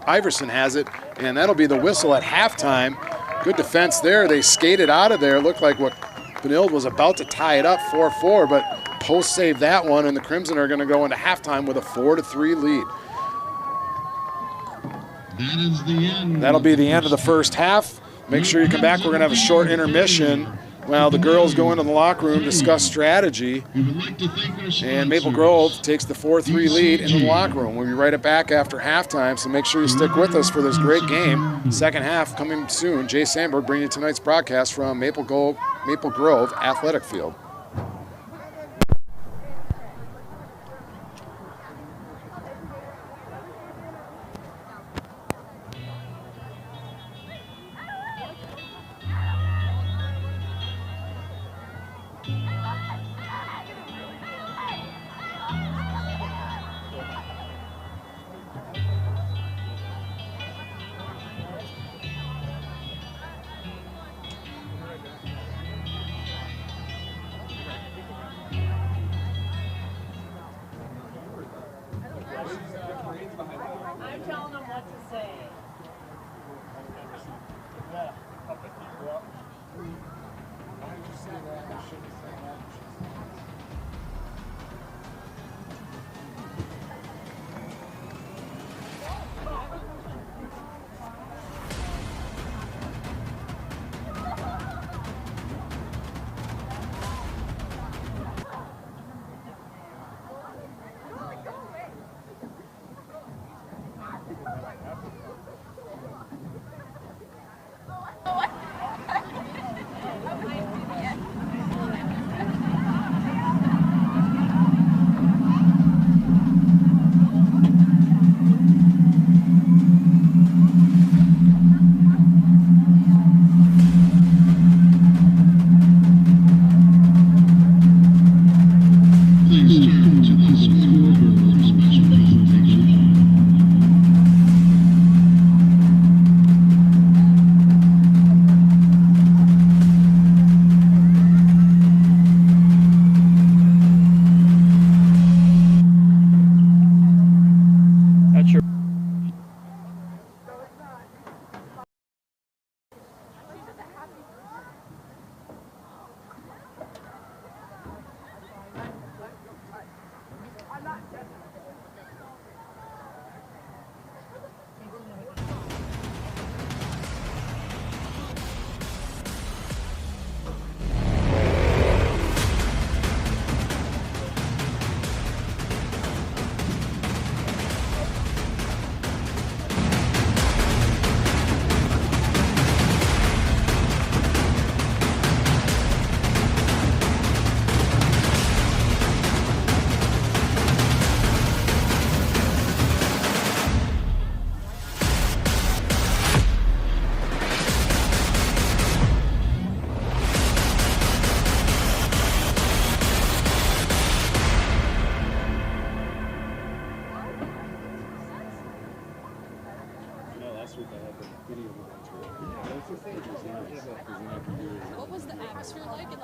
Iverson has it, and that'll be the whistle at halftime. Good defense there. They skated out of there. Looked like what Benilde was about to tie it up 4-4, but post saved that one, and the Crimson are going to go into halftime with a 4-3 lead. That is the end. That'll be the end of the first half. Make sure you come back. We're going to have a short intermission while the girls go into the locker room, discuss strategy. And Maple Grove takes the 4-3 lead in the locker room. We'll be right back after halftime, so make sure you stick with us for this great game. Second half coming soon. Jay Sandberg bringing you tonight's broadcast from Maple Grove Athletic Field.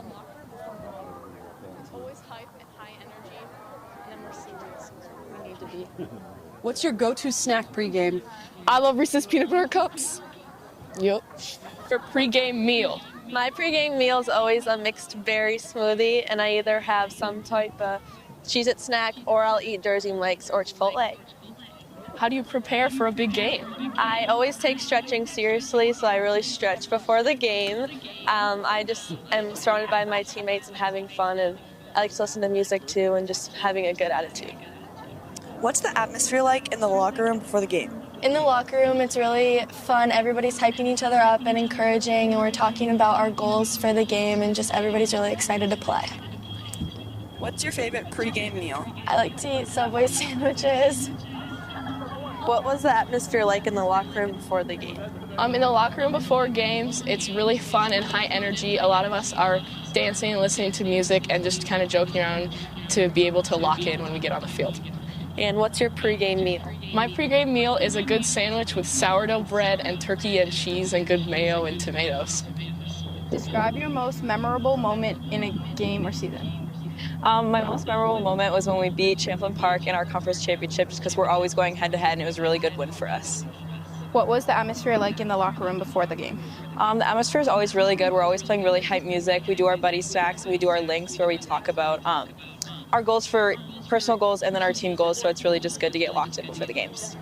the locker room before game. It's always hype and high energy, and then we're serious. We need to be. What's your go-to snack pregame? I love Reese's peanut butter cups. Yep. Your pregame meal. My pregame meal is always a mixed berry smoothie, and I either have some type of Cheez-It snack, or I'll eat Jersey Mike's or Chipotle. How do you prepare for a big game? I always take stretching seriously, so I really stretch before the game. I just am surrounded by my teammates and having fun, and I like to listen to music too and just having a good attitude. What's the atmosphere like in the locker room before the game? In the locker room, it's really fun. Everybody's hyping each other up and encouraging, and we're talking about our goals for the game, and just everybody's really excited to play. What's your favorite pregame meal? I like to eat Subway sandwiches. What was the atmosphere like in the locker room before the game? In the locker room before games, it's really fun and high energy. A lot of us are dancing and listening to music and just kind of joking around to be able to lock in when we get on the field. And what's your pregame meal? My pregame meal is a good sandwich with sourdough bread and turkey and cheese and good mayo and tomatoes. Describe your most memorable moment in a game or season. My most memorable moment was when we beat Champlain Park in our conference championship, just because we're always going head-to-head, and it was a really good win for us. What was the atmosphere like in the locker room before the game? The atmosphere is always really good. We're always playing really hype music. We do our buddy stacks, and we do our links where we talk about our goals for personal goals and then our team goals, so it's really just good to get locked in before the games.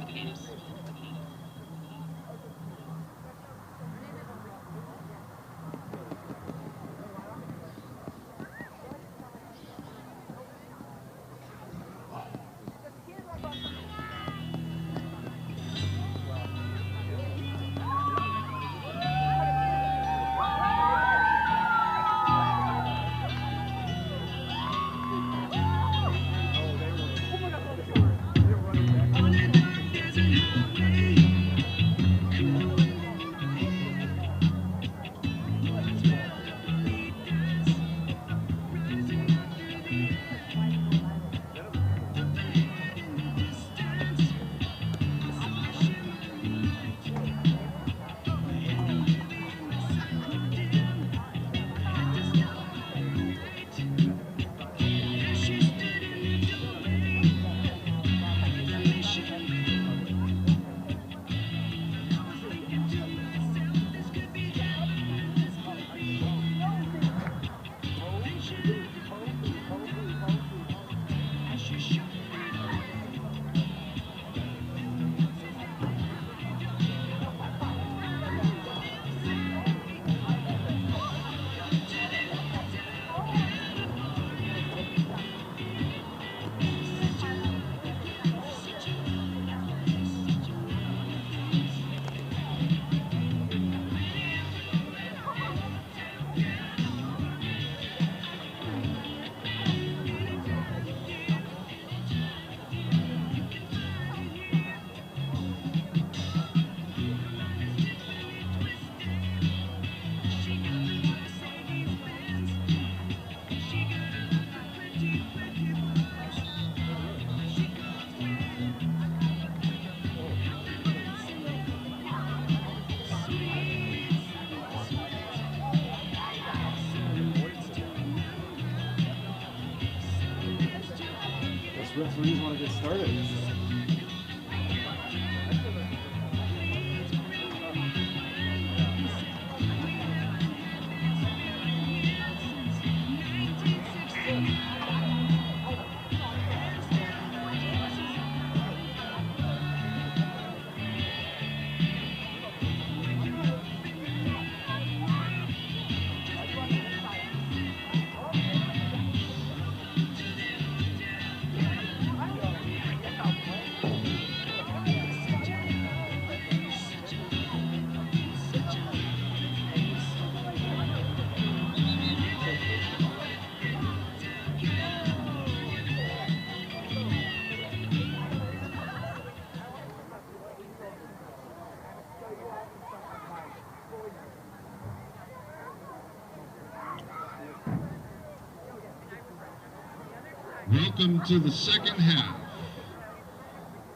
Referees want to get started. Welcome to the second half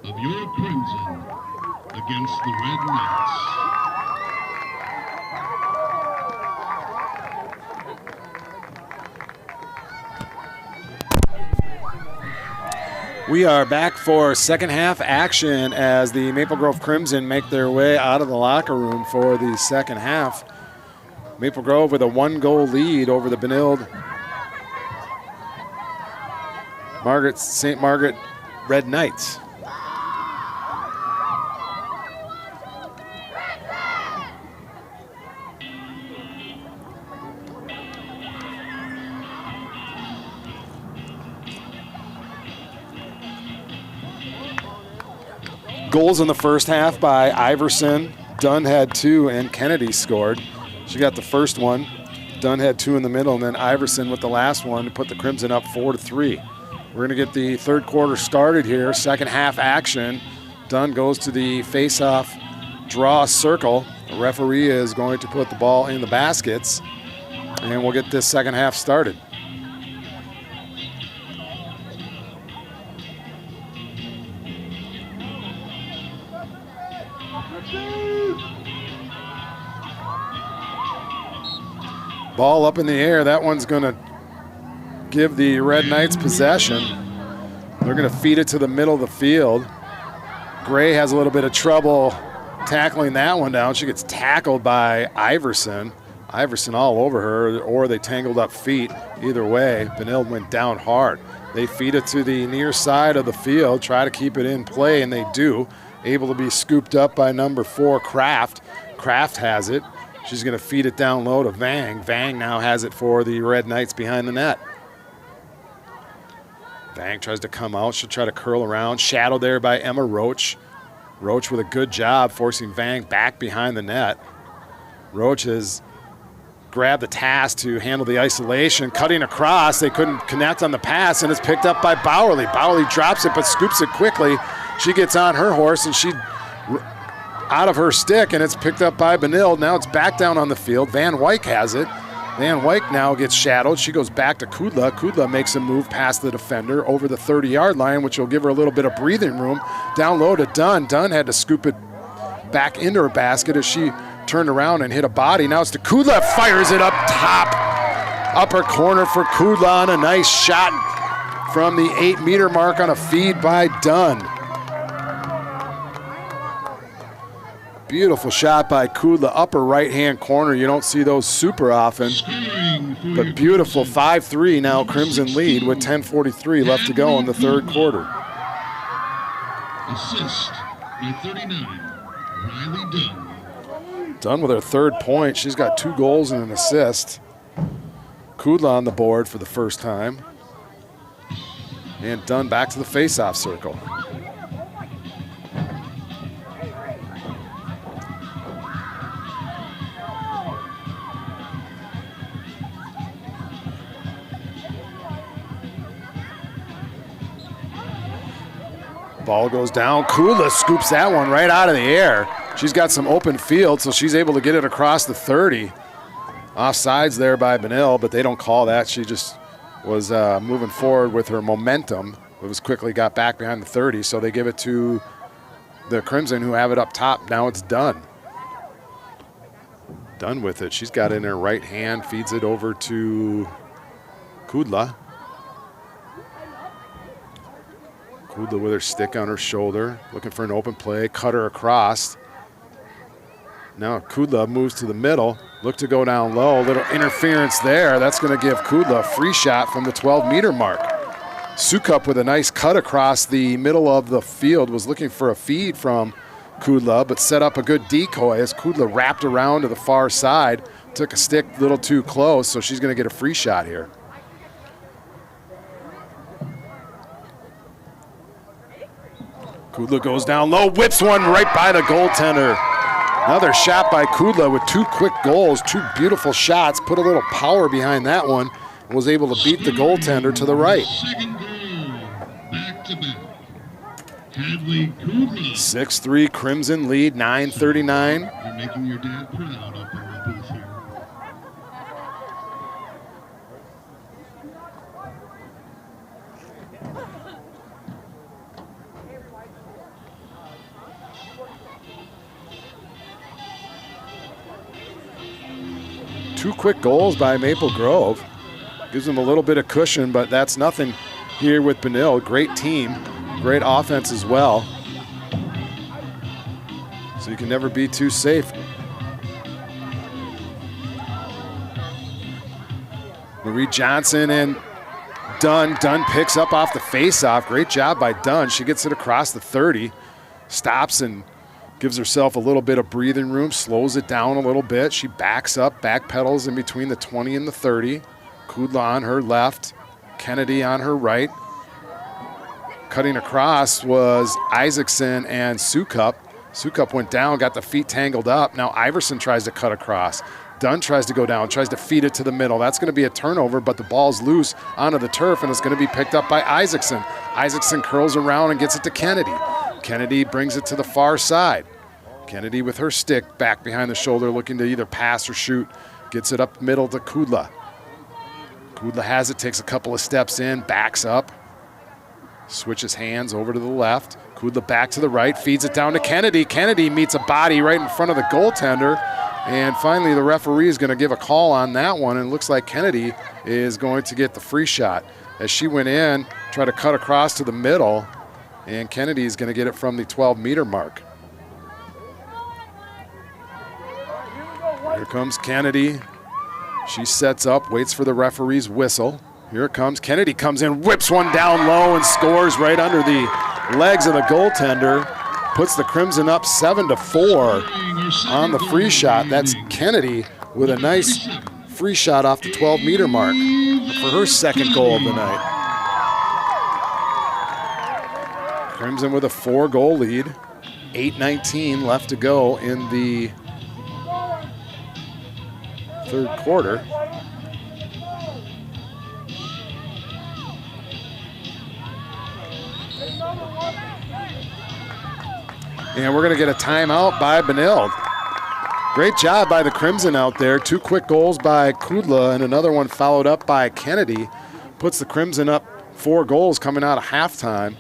of your Crimson against the Red Knights. We are back for second half action as the Maple Grove Crimson make their way out of the locker room for the second half. Maple Grove with a 1-goal lead over the Benilde St. Margaret Red Knights. Goals in the first half by Iverson. Dunn had 2 and Kennedy scored. She got the first one. Dunn had 2 in the middle, and then Iverson with the last one to put the Crimson up 4-3. We're going to get the third quarter started here. Second half action. Dunn goes to the face-off draw circle. The referee is going to put the ball in the baskets, and we'll get this second half started. Ball up in the air. That one's going to give the Red Knights possession. They're going to feed it to the middle of the field. Gray has a little bit of trouble tackling that one down. She gets tackled by Iverson. Iverson all over her, or they tangled up feet. Either way, Benilde went down hard. They feed it to the near side of the field, try to keep it in play, and they do. Able to be scooped up by number 4, Kraft. Kraft has it. She's going to feed it down low to Vang. Vang now has it for the Red Knights behind the net. Vang tries to come out. She'll try to curl around. Shadowed there by Emma Roach. Roach with a good job forcing Vang back behind the net. Roach has grabbed the task to handle the isolation. Cutting across. They couldn't connect on the pass, and it's picked up by Bowerly. Bowerly drops it but scoops it quickly. She gets on her horse, and she out of her stick, and it's picked up by Benilde. Now it's back down on the field. Van Wyk has it. Van Wyk now gets shadowed. She goes back to Kudla. Kudla makes a move past the defender over the 30-yard line, which will give her a little bit of breathing room. Down low to Dunn. Dunn had to scoop it back into her basket as she turned around and hit a body. Now it's to Kudla. Fires it up top. Upper corner for Kudla on a nice shot from the 8-meter mark on a feed by Dunn. Beautiful shot by Kudla, upper right-hand corner. You don't see those super often, but beautiful 5-3 now Crimson lead with 10:43 left to go in the third quarter. Assist by 39, Riley Dunn. Dunn with her third point. She's got 2 goals and an assist. Kudla on the board for the first time. And Dunn back to the face-off circle. Ball goes down. Kudla scoops that one right out of the air. She's got some open field, so she's able to get it across the 30. Offsides there by Benilde, but they don't call that. She just was moving forward with her momentum. It was quickly got back behind the 30, so they give it to the Crimson, who have it up top. Now it's Dunn. Dunn with it. She's got it in her right hand, feeds it over to Kudla. Kudla with her stick on her shoulder, looking for an open play, cut her across. Now Kudla moves to the middle, look to go down low, little interference there. That's going to give Kudla a free shot from the 12-meter mark. Sukup with a nice cut across the middle of the field, was looking for a feed from Kudla, but set up a good decoy as Kudla wrapped around to the far side, took a stick a little too close, so she's going to get a free shot here. Kudla goes down low, whips one right by the goaltender. Another shot by Kudla with 2 quick goals, 2 beautiful shots, put a little power behind that one, and was able to beat the goaltender to the right. Second goal, back to back. Hadley Kudla. 6-3 Crimson lead, 9:39. You're making your dad proud up in the booth here. Two quick goals by Maple Grove. Gives them a little bit of cushion, but that's nothing here with Benilde. Great team. great offense as well. So you can never be too safe. Marie Johnson and Dunn. Dunn picks up off the face-off. Great job by Dunn. She gets it across the 30, stops and gives herself a little bit of breathing room, slows it down a little bit. She backs up, back pedals in between the 20 and the 30. Kudla on her left, Kennedy on her right. Cutting across was Isaacson and Sukup. Sukup went down, got the feet tangled up. Now Iverson tries to cut across. Dunn tries to go down, tries to feed it to the middle. That's going to be a turnover, but the ball's loose onto the turf, and it's going to be picked up by Isaacson. Isaacson curls around and gets it to Kennedy. Kennedy brings it to the far side. Kennedy with her stick back behind the shoulder, looking to either pass or shoot. Gets it up middle to Kudla. Kudla has it, takes a couple of steps in, backs up. Switches hands over to the left. Kudla back to the right, feeds it down to Kennedy. Kennedy meets a body right in front of the goaltender. And finally, the referee is going to give a call on that one. And it looks like Kennedy is going to get the free shot. As she went in, tried to cut across to the middle. And Kennedy is going to get it from the 12-meter mark. Here comes Kennedy. She sets up, waits for the referee's whistle. Here it comes. Kennedy comes in, whips one down low, and scores right under the legs of the goaltender. Puts the Crimson up 7-4 on the free shot. That's Kennedy with a nice free shot off the 12-meter mark for her second goal of the night. Crimson with a 4-goal lead. 8:19 left to go in the third quarter. And we're going to get a timeout by Benilde. Great job by the Crimson out there. 2 quick goals by Kudla and another one followed up by Kennedy. Puts the Crimson up 4 goals coming out of halftime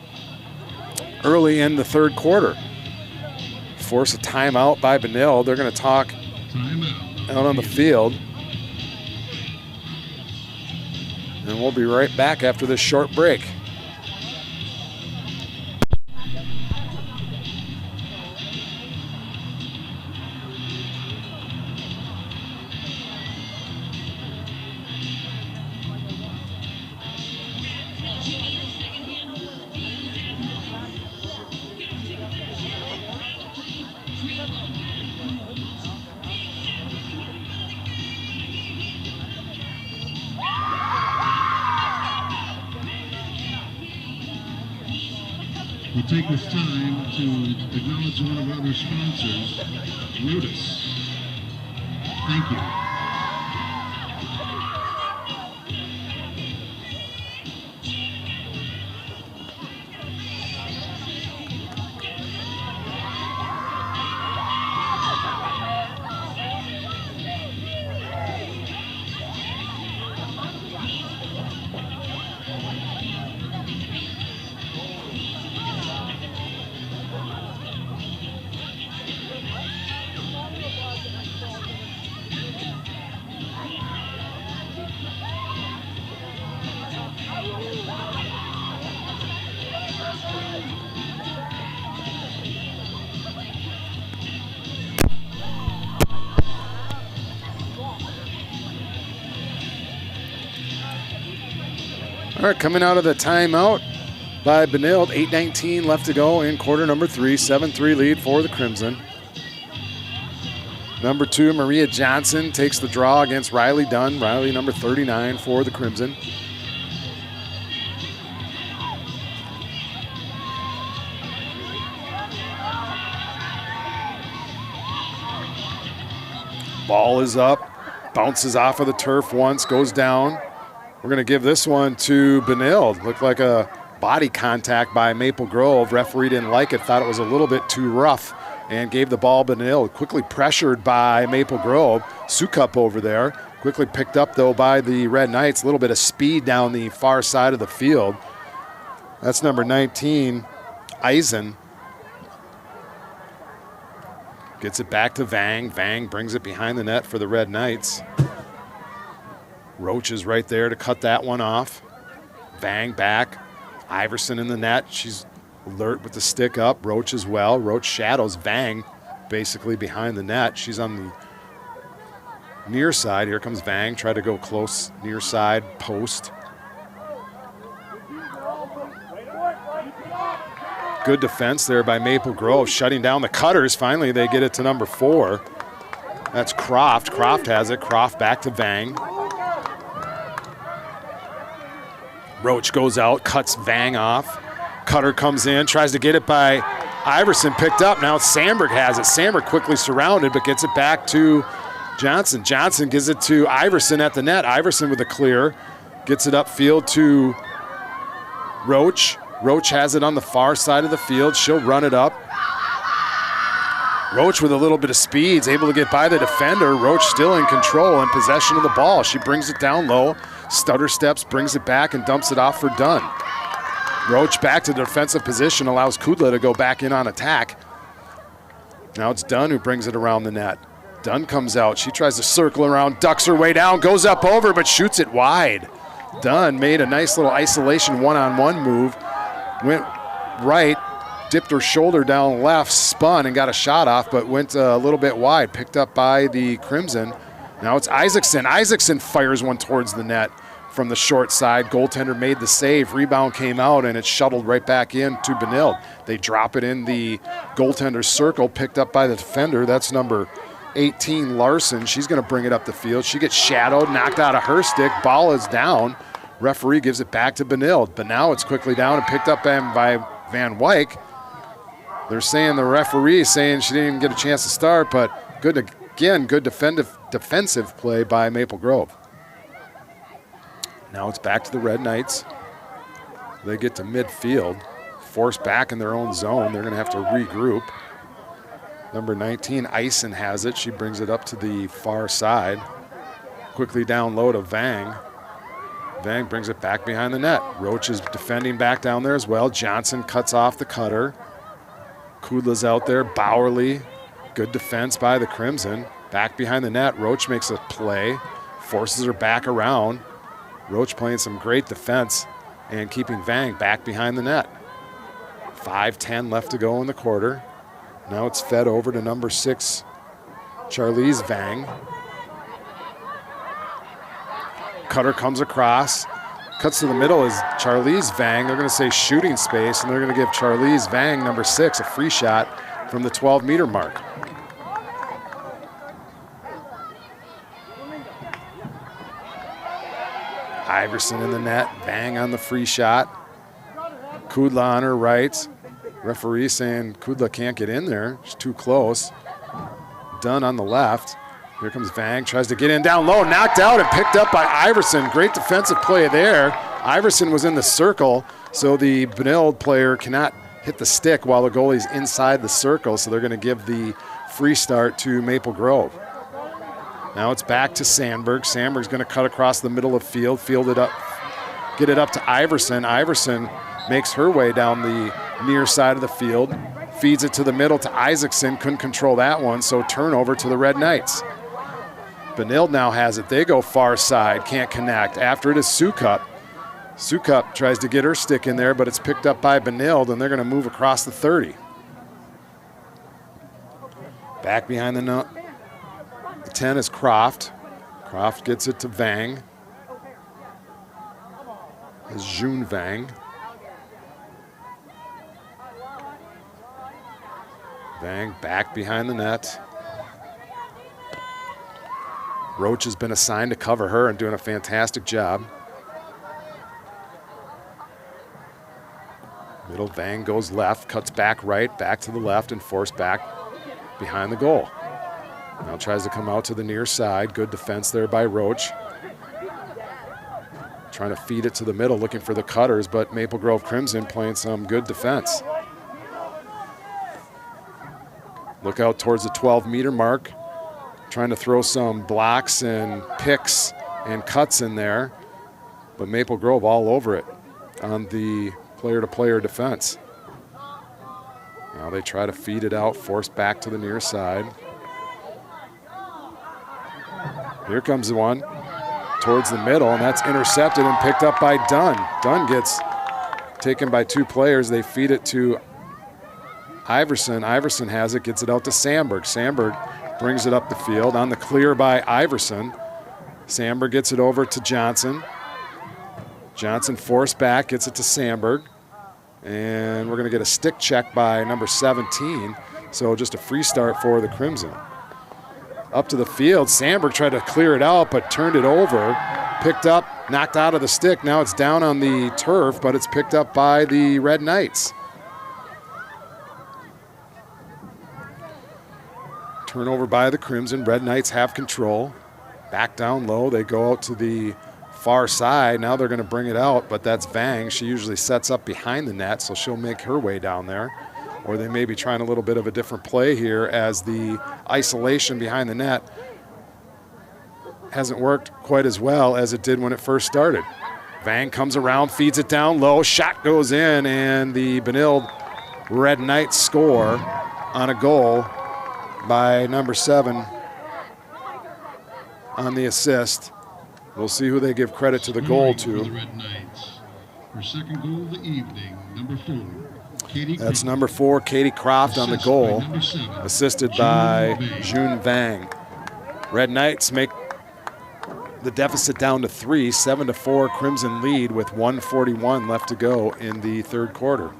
early in the third quarter. Force a timeout by Benilde. They're going to talk out on the field. And we'll be right back after this short break. We'll take this time to acknowledge one of our other sponsors, Ludus. Thank you. All right, coming out of the timeout by Benilde, 8:19 left to go in quarter number 3, 7-3 lead for the Crimson. Number 2, Maria Johnson takes the draw against Riley Dunn. Riley, number 39 for the Crimson. Ball is up, bounces off of the turf once, goes down. We're going to give this one to Benilde. Looked like a body contact by Maple Grove. Referee didn't like it, thought it was a little bit too rough, and gave the ball Benilde. Quickly pressured by Maple Grove. Sukup over there. Quickly picked up, though, by the Red Knights. A little bit of speed down the far side of the field. That's number 19, Eisen. Gets it back to Vang. Vang brings it behind the net for the Red Knights. Roach is right there to cut that one off. Vang back. Iverson in the net. She's Alert with the stick up. Roach as well. Roach shadows Vang basically behind the net. She's on the near side. Here comes Vang. Try to go close near side post. Good defense there by Maple Grove, shutting down the Cutters. Finally, they get it to number 4. That's Croft. Croft has it. Croft back to Vang. Roach goes out, cuts Vang off. Cutter comes in, tries to get it by Iverson, picked up. Now Sandberg has it. Sandberg quickly surrounded, but gets it back to Johnson. Johnson gives it to Iverson at the net. Iverson with a clear. Gets it upfield to Roach. Roach has it on the far side of the field. She'll run it up. Roach with a little bit of speed is able to get by the defender. Roach still in control and possession of the ball. She brings it down low, stutter steps, brings it back, and dumps it off for Dunn. Roach back to the defensive position, allows Kudla to go back in on attack. Now it's Dunn who brings it around the net. Dunn comes out. She tries to circle around, ducks her way down, goes up over, but shoots it wide. Dunn made a nice little isolation one-on-one move. Went right, dipped her shoulder down left, spun and got a shot off, but went a little bit wide, picked up by the Crimson. Now it's Isaacson. Isaacson fires one towards the net from the short side. Goaltender made the save. Rebound came out, and it shuttled right back in to Benilde. They drop it in the goaltender's circle, picked up by the defender. That's number 18, Larson. She's going to bring it up the field. She gets shadowed, knocked out of her stick. Ball is down. Referee gives it back to Benilde, but now it's quickly down and picked up by Van Wyk. They're saying the referee is saying she didn't even get a chance to start, but good defensive play by Maple Grove. Now it's back to the Red Knights. They get to midfield, forced back in their own zone. They're going to have to regroup. Number 19, Ison has it. She brings it up to the far side. Quickly down low to Vang. Vang brings it back behind the net. Roach is defending back down there as well. Johnson cuts off the Cutter. Kudla's out there. Bowerly, good defense by the Crimson. Back behind the net. Roach makes a play, forces her back around. Roach playing some great defense and keeping Vang back behind the net. 5:10 left to go in the quarter. Now it's fed over to number 6, Charlize Vang. Cutter comes across, cuts to the middle is Charlize Vang. They're going to say shooting space, and they're going to give Charlize Vang, number 6, a free shot from the 12-meter mark. Iverson in the net, Vang on the free shot. Kudla on her right. Referee saying Kudla can't get in there. She's too close. Dunn on the left. Here comes Vang, tries to get in down low, knocked out and picked up by Iverson. Great defensive play there. Iverson was in the circle, so the Benilde player cannot hit the stick while the goalie's inside the circle, so they're going to give the free start to Maple Grove. Now it's back to Sandberg. Sandberg's going to cut across the middle of field, field it up, get it up to Iverson. Iverson makes her way down the near side of the field, feeds it to the middle to Isaacson, couldn't control that one, so turnover to the Red Knights. Benilde now has it. They go far side, can't connect. After it is Sukup. Sukup tries to get her stick in there, but it's picked up by Benilde, and they're going to move across the 30. Back behind the 10 is Croft. Croft gets it to Vang. It's June Vang. Vang back behind the net. Roach has been assigned to cover her and doing a fantastic job. Middle Vang goes left, cuts back right, back to the left, and forced back behind the goal. Now tries to come out to the near side. Good defense there by Roach. Trying to feed it to the middle, looking for the Cutters, but Maple Grove Crimson playing some good defense. Look out towards the 12-meter mark. Trying to throw some blocks and picks and cuts in there, but Maple Grove all over it on the player-to-player defense. Now they try to feed it out, forced back to the near side. Here comes the one towards the middle, and that's intercepted and picked up by Dunn. Dunn gets taken by 2 players. They feed it to Iverson. Iverson has it, gets it out to Sandberg. Sandberg brings it up the field on the clear by Iverson. Sandberg gets it over to Johnson. Johnson forced back, gets it to Sandberg. And we're going to get a stick check by number 17. So just a free start for the Crimson. Up to the field, Sandberg tried to clear it out, but turned it over. Picked up, knocked out of the stick. Now it's down on the turf, but it's picked up by the Red Knights. Turnover by the Crimson. Red Knights have control. Back down low. They go out to the far side. Now they're going to bring it out, but that's Vang. She usually sets up behind the net, so she'll make her way down there. Or they may be trying a little bit of a different play here as the isolation behind the net hasn't worked quite as well as it did when it first started. Vang comes around, feeds it down low, shot goes in, and the Benilde Red Knights score on a goal by number 7 on the assist. We'll see who they give credit to the goal to. The Red Knights. Her second goal of the evening, number 4. That's number 4, Katie Croft on the goal, assisted by June Vang. Red Knights make the deficit down to 3, 7-4 Crimson lead with 1:41 left to go in the third quarter.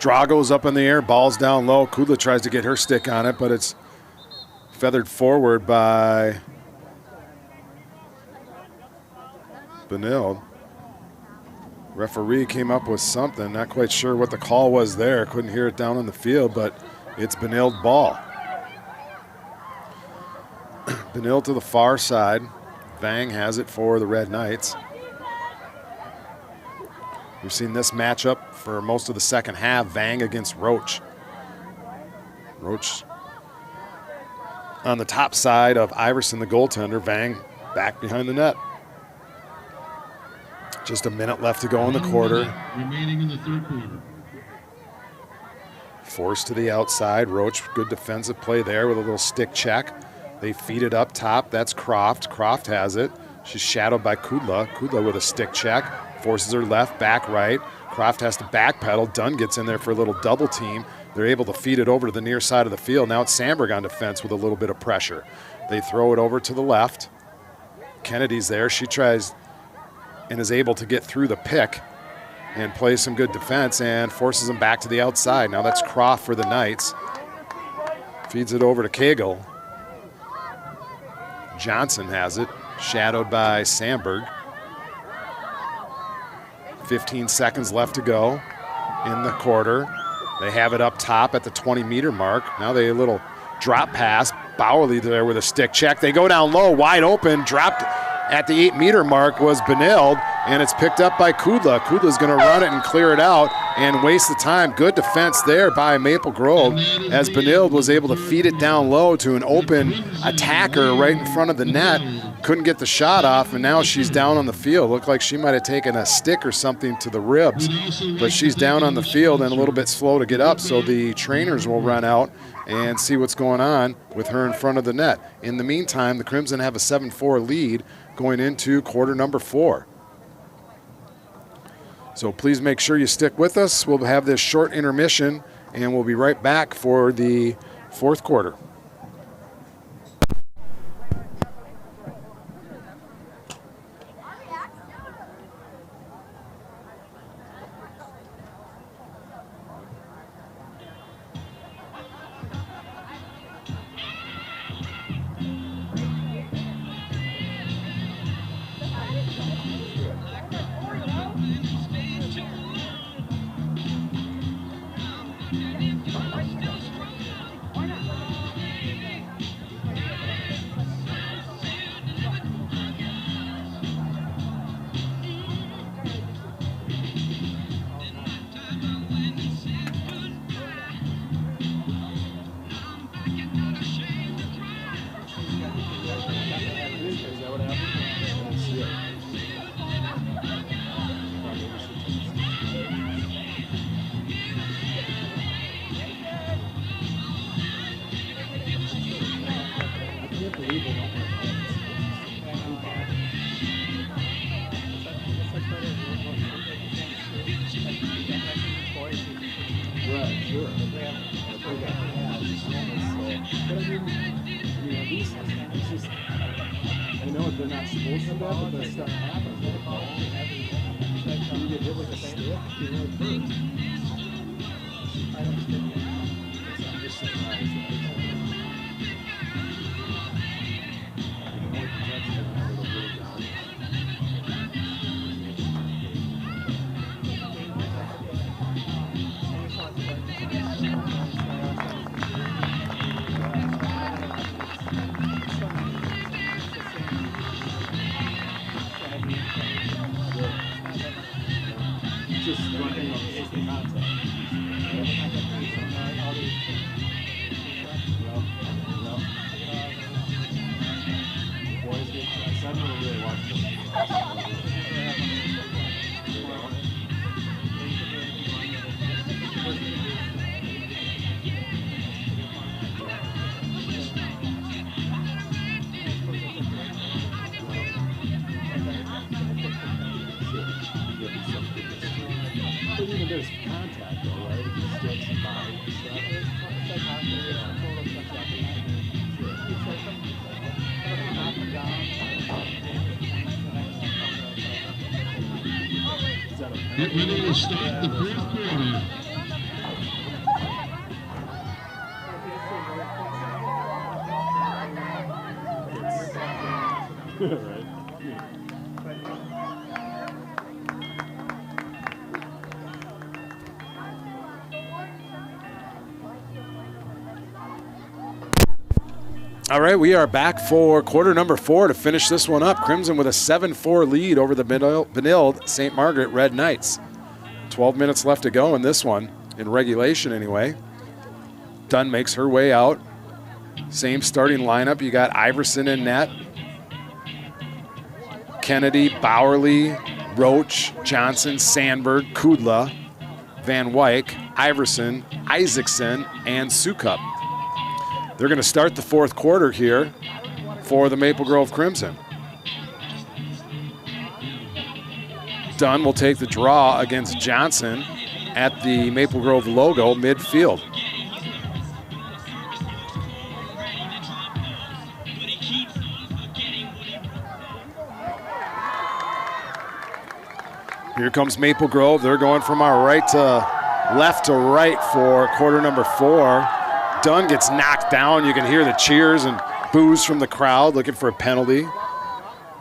Drago's up in the air, ball's down low. Kudla tries to get her stick on it, but it's feathered forward by Benilde. Referee came up with something. Not quite sure what the call was there. Couldn't hear it down on the field, but it's Benilde ball. Benilde to the far side. Vang has it for the Red Knights. We've seen this matchup for most of the second half, Vang against Roach. Roach on the top side of Iverson, the goaltender. Vang back behind the net. Just a minute left to go in the quarter. Remaining in the third quarter. Forced to the outside. Roach, good defensive play there with a little stick check. They feed it up top. That's Croft. Croft has it. She's shadowed by Kudla. Kudla with a stick check. Forces her left, back right. Croft has to backpedal. Dunn gets in there for a little double team. They're able to feed it over to the near side of the field. Now it's Sandberg on defense with a little bit of pressure. They throw it over to the left. Kennedy's there. She tries and is able to get through the pick and play some good defense and forces them back to the outside. Now that's Croft for the Knights. Feeds it over to Cagle. Johnson has it, shadowed by Sandberg. 15 seconds left to go in the quarter. They have it up top at the 20-meter mark. Now they a little drop pass. Bowerly there with a stick check. They go down low, wide open, dropped at the 8-meter mark was Benilde, and it's picked up by Kudla. Kudla's going to run it and clear it out and waste the time. Good defense there by Maple Grove as Benilde was able to feed it down low to an open attacker right in front of the net. Couldn't get the shot off, and now she's down on the field. Looked like she might have taken a stick or something to the ribs, but she's down on the field and a little bit slow to get up, so the trainers will run out and see what's going on with her in front of the net. In the meantime, the Crimson have a 7-4 lead going into quarter number 4. So please make sure you stick with us. We'll have this short intermission, and we'll be right back for the fourth quarter. sure. But I mean, at least it's just, I know they're not supposed to do that, but that stuff happens. You get hit with a stick, you know, it hurts. I'm just surprised. Just running on the contact. Boys get I never really watched them. But even there's contact though, right? If you stick some body and stuff. Get ready to start the fourth quarter. Right. All right, we are back for quarter number 4 to finish this one up. Crimson with a 7-4 lead over the Benilde St. Margaret Red Knights. 12 minutes left to go in this one, in regulation anyway. Dunn makes her way out. Same starting lineup. You got Iverson in net. Kennedy, Bowerly, Roach, Johnson, Sandberg, Kudla, Van Wyk, Iverson, Isaacson, and Sukup. They're going to start the fourth quarter here for the Maple Grove Crimson. Dunn will take the draw against Johnson at the Maple Grove logo midfield. Here comes Maple Grove. They're going from our right to left to right for quarter number 4. Dunn gets knocked down. You can hear the cheers and boos from the crowd looking for a penalty.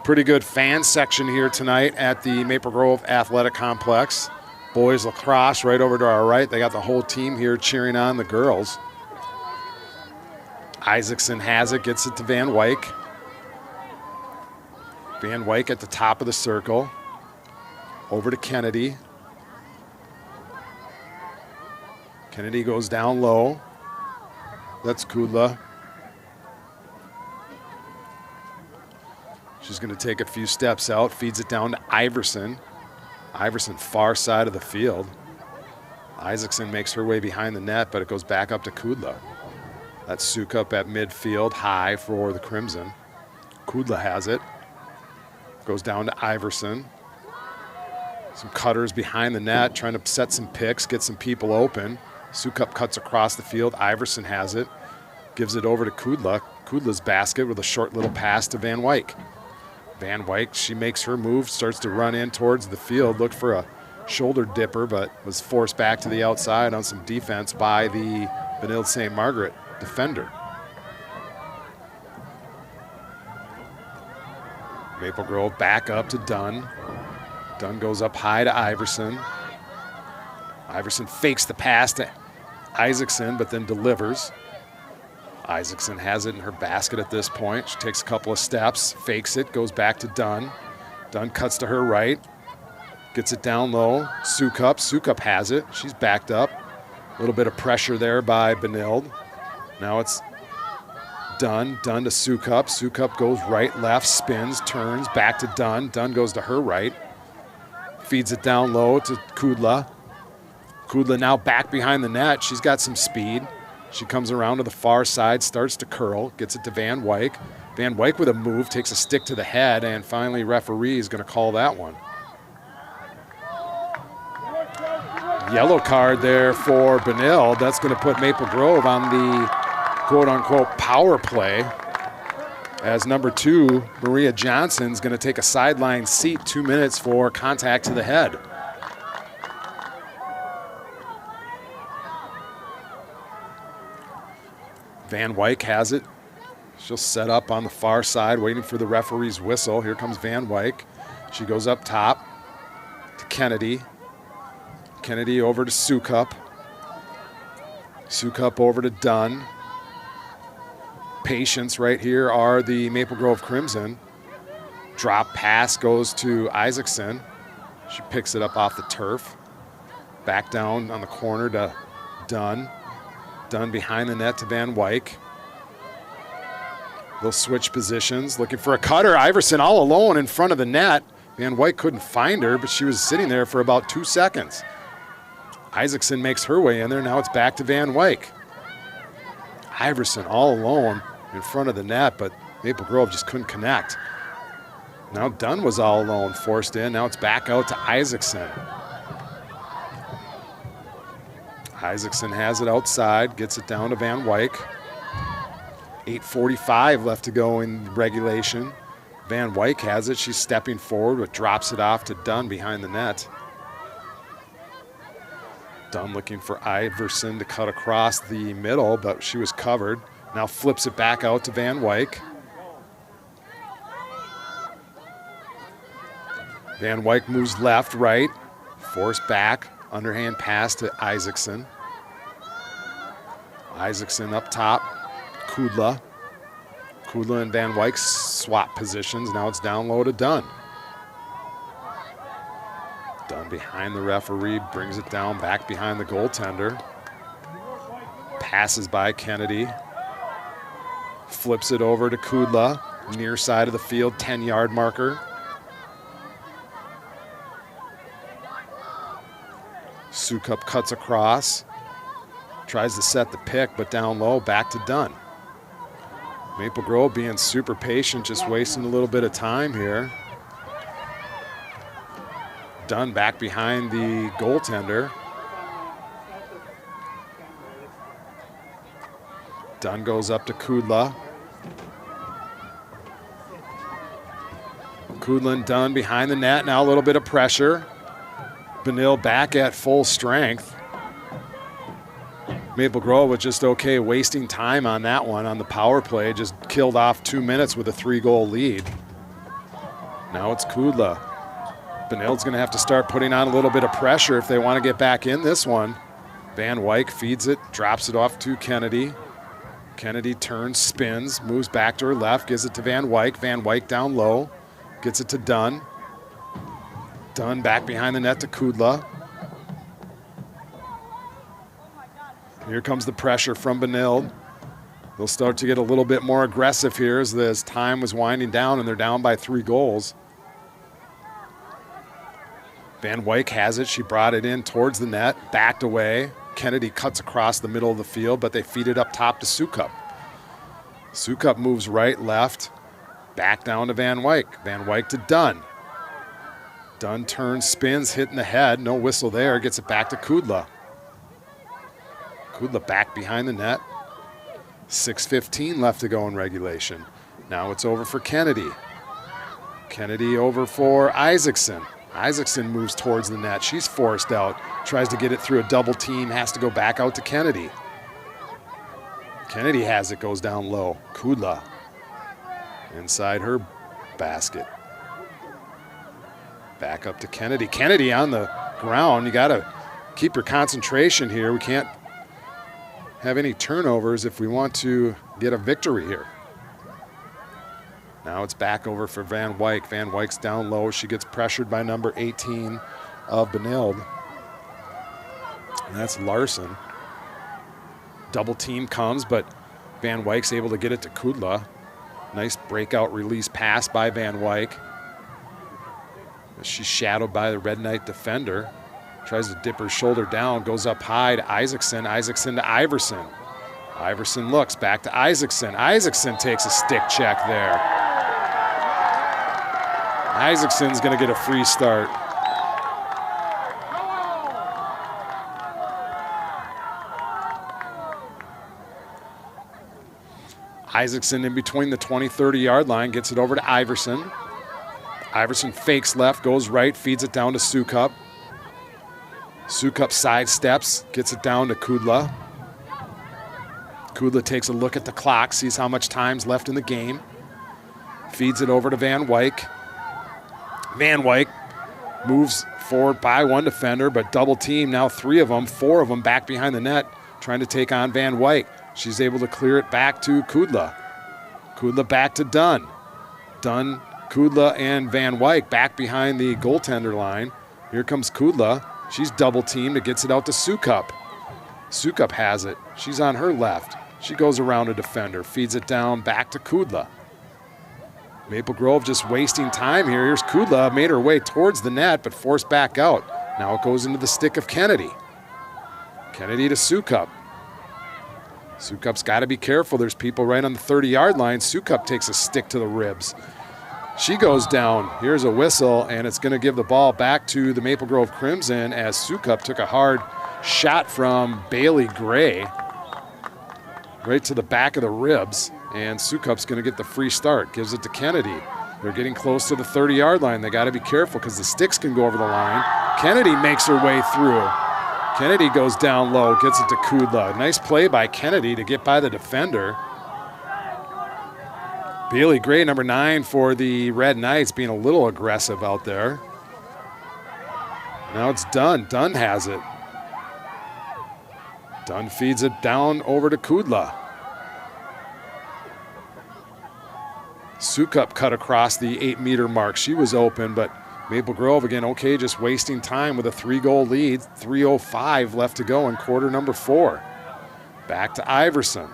Pretty good fan section here tonight at the Maple Grove Athletic Complex. Boys lacrosse right over to our right. They got the whole team here cheering on the girls. Isaacson has it, gets it to Van Wyk. Van Wyk at the top of the circle. Over to Kennedy. Kennedy goes down low. That's Kudla. She's going to take a few steps out, feeds it down to Iverson. Iverson far side of the field. Isaacson makes her way behind the net, but it goes back up to Kudla. That's Sukup at midfield, high for the Crimson. Kudla has it. Goes down to Iverson. Some cutters behind the net, trying to set some picks, get some people open. Sukup cuts across the field. Iverson has it. Gives it over to Kudla. Kudla's basket with a short little pass to Van Wyk. Van Wyk, she makes her move, starts to run in towards the field, looked for a shoulder dipper, but was forced back to the outside on some defense by the Benilde St. Margaret defender. Maple Grove back up to Dunn. Dunn goes up high to Iverson. Iverson fakes the pass to Isaacson, but then delivers. Isaacson has it in her basket at this point. She takes a couple of steps, fakes it, goes back to Dunn. Dunn cuts to her right, gets it down low. Sukup. Sukup has it. She's backed up. A little bit of pressure there by Benilde. Now it's Dunn. Dunn to Sukup. Sukup goes right, left, spins, turns, back to Dunn. Dunn goes to her right. Feeds it down low to Kudla. Kudla now back behind the net. She's got some speed. She comes around to the far side, starts to curl, gets it to Van Wyk. Van Wyk with a move, takes a stick to the head, and finally referee is going to call that one. Yellow card there for Benilde. That's going to put Maple Grove on the quote-unquote power play, as number 2, Maria Johnson's going to take a sideline seat, 2 minutes for contact to the head. Van Wyck has it. She'll set up on the far side, waiting for the referee's whistle. Here comes Van Wyck. She goes up top to Kennedy. Kennedy over to Sukup. Sukup over to Dunn. Patience right here are the Maple Grove Crimson. Drop pass goes to Isaacson. She picks it up off the turf. Back down on the corner to Dunn. Dunn behind the net to Van Wyck. They'll switch positions, looking for a cutter. Iverson all alone in front of the net. Van Wyck couldn't find her, but she was sitting there for about 2 seconds. Isaacson makes her way in there. Now it's back to Van Wyck. Iverson all alone in front of the net, but Maple Grove just couldn't connect. Now Dunn was all alone, forced in. Now it's back out to Isaacson. Isaacson has it outside, gets it down to Van Wyck. 8:45 left to go in regulation. Van Wyck has it. She's stepping forward, but drops it off to Dunn behind the net. Dunn looking for Iverson to cut across the middle, but she was covered. Now flips it back out to Van Wyck. Van Wyck moves left, right, forced back, underhand pass to Isaacson. Isaacson up top, Kudla. Kudla and Van Wyck swap positions. Now it's down low to Dunn. Dunn behind the referee, brings it down back behind the goaltender. Passes by Kennedy. Flips it over to Kudla, near side of the field, 10-yard marker. Sukup cuts across. Tries to set the pick, but down low, back to Dunn. Maple Grove being super patient, just wasting a little bit of time here. Dunn back behind the goaltender. Dunn goes up to Kudla. Kudla and Dunn behind the net, now a little bit of pressure. Benilde back at full strength. Maple Grove was just okay wasting time on that one on the power play. Just killed off 2 minutes with a 3-goal lead. Now it's Kudla. Benilde's going to have to start putting on a little bit of pressure if they want to get back in this one. Van Wyck feeds it, drops it off to Kennedy. Kennedy turns, spins, moves back to her left, gives it to Van Wyck. Van Wyck down low, gets it to Dunn. Dunn back behind the net to Kudla. Here comes the pressure from Benilde. They'll start to get a little bit more aggressive here as time was winding down and they're down by 3 goals. Van Wyck has it. She brought it in towards the net, backed away. Kennedy cuts across the middle of the field, but they feed it up top to Sukup. Sukup moves right, left, back down to Van Wyck. Van Wyck to Dunn. Dunn turns, spins, hitting the head. No whistle there. Gets it back to Kudla. Kudla back behind the net. 6:15 left to go in regulation. Now it's over for Kennedy. Kennedy over for Isaacson. Isaacson moves towards the net. She's forced out. Tries to get it through a double team. Has to go back out to Kennedy. Kennedy has it. Goes down low. Kudla inside her basket. Back up to Kennedy. Kennedy on the ground. You got to keep your concentration here. We can't have any turnovers if we want to get a victory here. Now it's back over for Van Wyck. Van Wyck's down low. She gets pressured by number 18 of Benilde. And that's Larson. Double team comes, but Van Wyck's able to get it to Kudla. Nice breakout release pass by Van Wyck. She's shadowed by the Red Knight defender. Tries to dip her shoulder down, goes up high to Isaacson. Isaacson to Iverson. Iverson looks back to Isaacson. Isaacson takes a stick check there. Isaacson's going to get a free start. Isaacson in between the 20-30 yard line, gets it over to Iverson. Iverson fakes left, goes right, feeds it down to Sukup. Sukup sidesteps, gets it down to Kudla. Kudla takes a look at the clock, sees how much time's left in the game. Feeds it over to Van Wyk. Van Wyk moves forward by one defender, but double team, now 3 of them, 4 of them back behind the net, trying to take on Van Wyk. She's able to clear it back to Kudla. Kudla back to Dunn. Dunn, Kudla, and Van Wyk back behind the goaltender line. Here comes Kudla. She's double teamed. It gets it out to Sukup. Sukup has it. She's on her left. She goes around a defender, feeds it down back to Kudla. Maple Grove just wasting time here. Here's Kudla, made her way towards the net, but forced back out. Now it goes into the stick of Kennedy. Kennedy to Sukup. Sukup's got to be careful. There's people right on the 30-yard line. Sukup takes a stick to the ribs. She goes down. Here's a whistle, and it's going to give the ball back to the Maple Grove Crimson as Sukup took a hard shot from Bailey Gray right to the back of the ribs, and Sukup's going to get the free start. Gives it to Kennedy. They're getting close to the 30-yard line. They got to be careful because the sticks can go over the line. Kennedy makes her way through. Kennedy goes down low, gets it to Kudla. Nice play by Kennedy to get by the defender. Bailey Gray, number 9 for the Red Knights, being a little aggressive out there. Now it's Dunn. Dunn has it. Dunn feeds it down over to Kudla. Sukup cut across the 8-meter mark. She was open, but Maple Grove, again, okay, just wasting time with a 3-goal lead. 3:05 left to go in quarter number 4. Back to Iverson.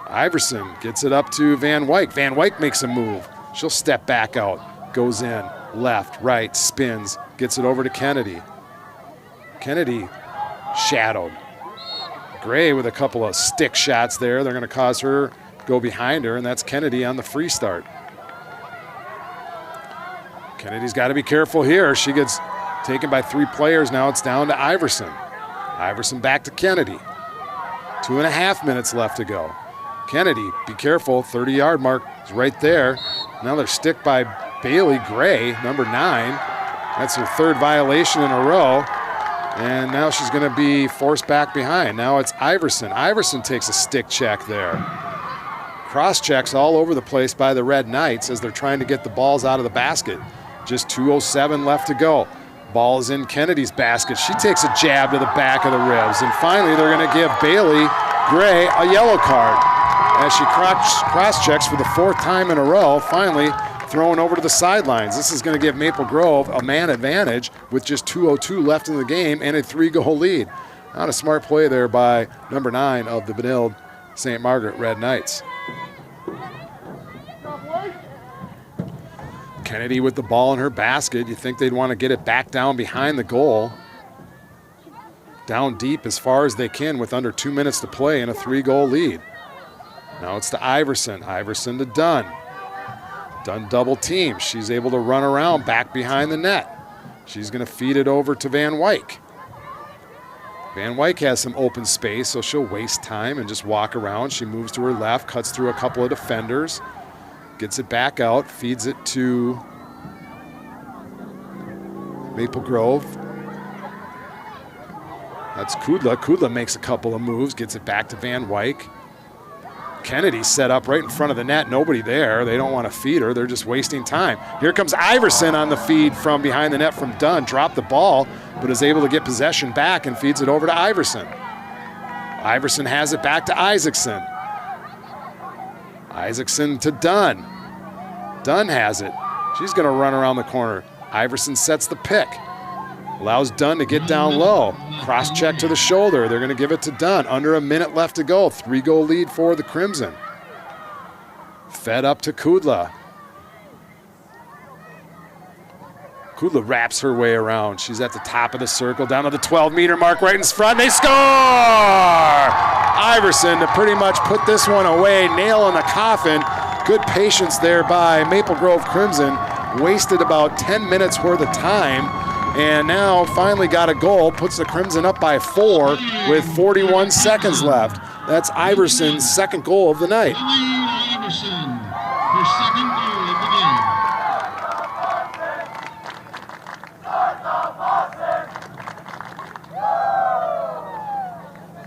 Iverson gets it up to Van Wyk. Van Wyk makes a move. She'll step back out, goes in, left, right, spins, gets it over to Kennedy. Kennedy shadowed. Gray with a couple of stick shots there. They're going to cause her to go behind her, and that's Kennedy on the free start. Kennedy's got to be careful here. She gets taken by 3 players. Now it's down to Iverson. Iverson back to Kennedy. 2.5 minutes left to go. Kennedy, be careful. 30-yard mark is right there. Another stick by Bailey Gray, number 9. That's her 3rd violation in a row. And now she's going to be forced back behind. Now it's Iverson. Iverson takes a stick check there. Cross checks all over the place by the Red Knights as they're trying to get the balls out of the basket. Just 2:07 left to go. Ball is in Kennedy's basket. She takes a jab to the back of the ribs. And finally, they're going to give Bailey Gray a yellow card as she cross-checks for the 4th time in a row, finally thrown over to the sidelines. This is going to give Maple Grove a man advantage with just 2:02 left in the game and a 3-goal lead. Not a smart play there by number 9 of the Benilde St. Margaret Red Knights. Kennedy with the ball in her basket. You think they'd want to get it back down behind the goal. Down deep as far as they can with under 2 minutes to play and a 3-goal lead. Now it's to Iverson. Iverson to Dunn. Dunn double team. She's able to run around back behind the net. She's going to feed it over to Van Wyk. Van Wyk has some open space, so she'll waste time and just walk around. She moves to her left, cuts through a couple of defenders, gets it back out, feeds it to Maple Grove. That's Kudla. Kudla makes a couple of moves, gets it back to Van Wyk. Kennedy set up right in front of the net. Nobody there. They don't want to feed her. They're just wasting time. Here comes Iverson on the feed from behind the net from Dunn. Dropped the ball, but is able to get possession back and feeds it over to Iverson. Iverson has it back to Isaacson. Isaacson to Dunn. Dunn has it. She's going to run around the corner. Iverson sets the pick. Allows Dunn to get down low. Cross check to the shoulder. They're going to give it to Dunn. Under a minute left to go. 3-goal lead for the Crimson. Fed up to Kudla. Kudla wraps her way around. She's at the top of the circle, down to the 12-meter mark right in front. They score! Iverson to pretty much put this one away. Nail in the coffin. Good patience there by Maple Grove Crimson. Wasted about 10 minutes worth of time. And now finally got a goal, puts the Crimson up by 4 with 41 seconds left. That's Iverson's second goal of the night. Haley Iverson, her second goal of the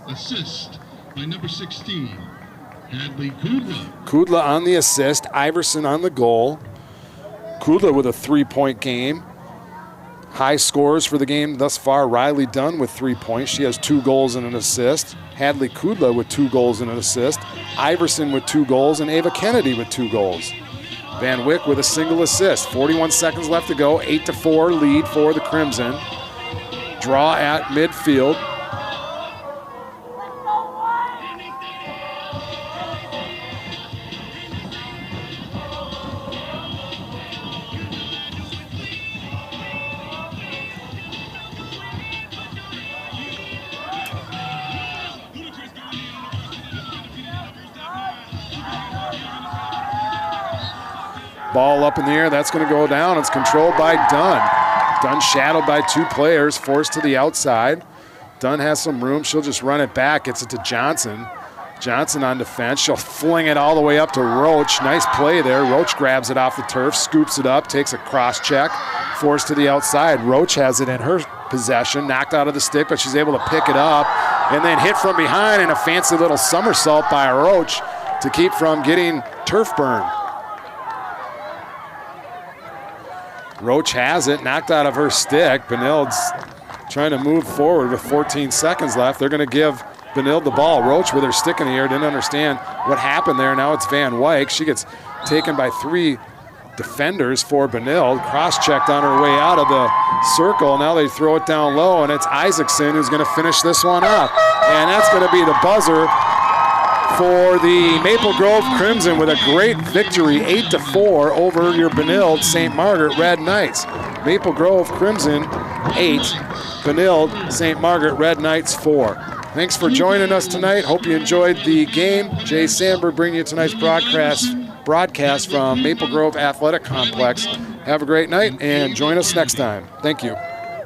game. Assist by number 16, Hadley Kudla. Kudla on the assist, Iverson on the goal. Kudla with a 3-point game. High scores for the game thus far. Riley Dunn with 3 points. She has 2 goals and an assist. Hadley Kudla with 2 goals and an assist. Iverson with 2 goals, and Ava Kennedy with 2 goals. Van Wyck with a single assist. 41 seconds left to go. 8-4 lead for the Crimson. Draw at midfield. Ball up in the air, that's going to go down. It's controlled by Dunn. Dunn shadowed by 2 players, forced to the outside. Dunn has some room, she'll just run it back, gets it to Johnson. Johnson on defense, she'll fling it all the way up to Roach. Nice play there, Roach grabs it off the turf, scoops it up, takes a cross check, forced to the outside. Roach has it in her possession, knocked out of the stick, but she's able to pick it up and then hit from behind in a fancy little somersault by Roach to keep from getting turf burn. Roach has it, knocked out of her stick. Benilde's trying to move forward with 14 seconds left. They're going to give Benilde the ball. Roach with her stick in the air, didn't understand what happened there. Now it's Van Wyk. She gets taken by 3 defenders for Benilde. Cross-checked on her way out of the circle. Now they throw it down low, and it's Isaacson who's going to finish this one up. And that's going to be the buzzer for the Maple Grove Crimson with a great victory, 8-4 over your Benilde St. Margaret Red Knights. Maple Grove Crimson 8, Benilde St. Margaret Red Knights 4. Thanks for joining us tonight. Hope you enjoyed the game. Jay Sandberg bringing you tonight's broadcast from Maple Grove Athletic Complex. Have a great night and join us next time. Thank you.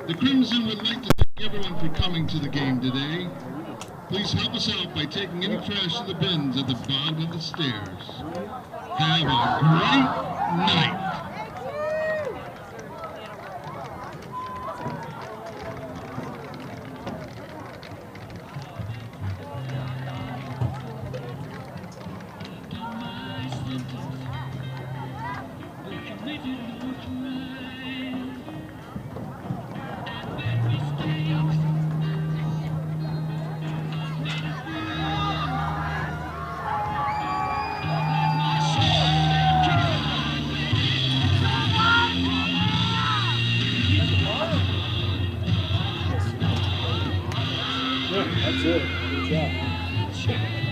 The Crimson would like to thank everyone for coming to the game today. Please help us out by taking any trash to the bins at the bottom of the stairs. Have a great night. That's it. Good job.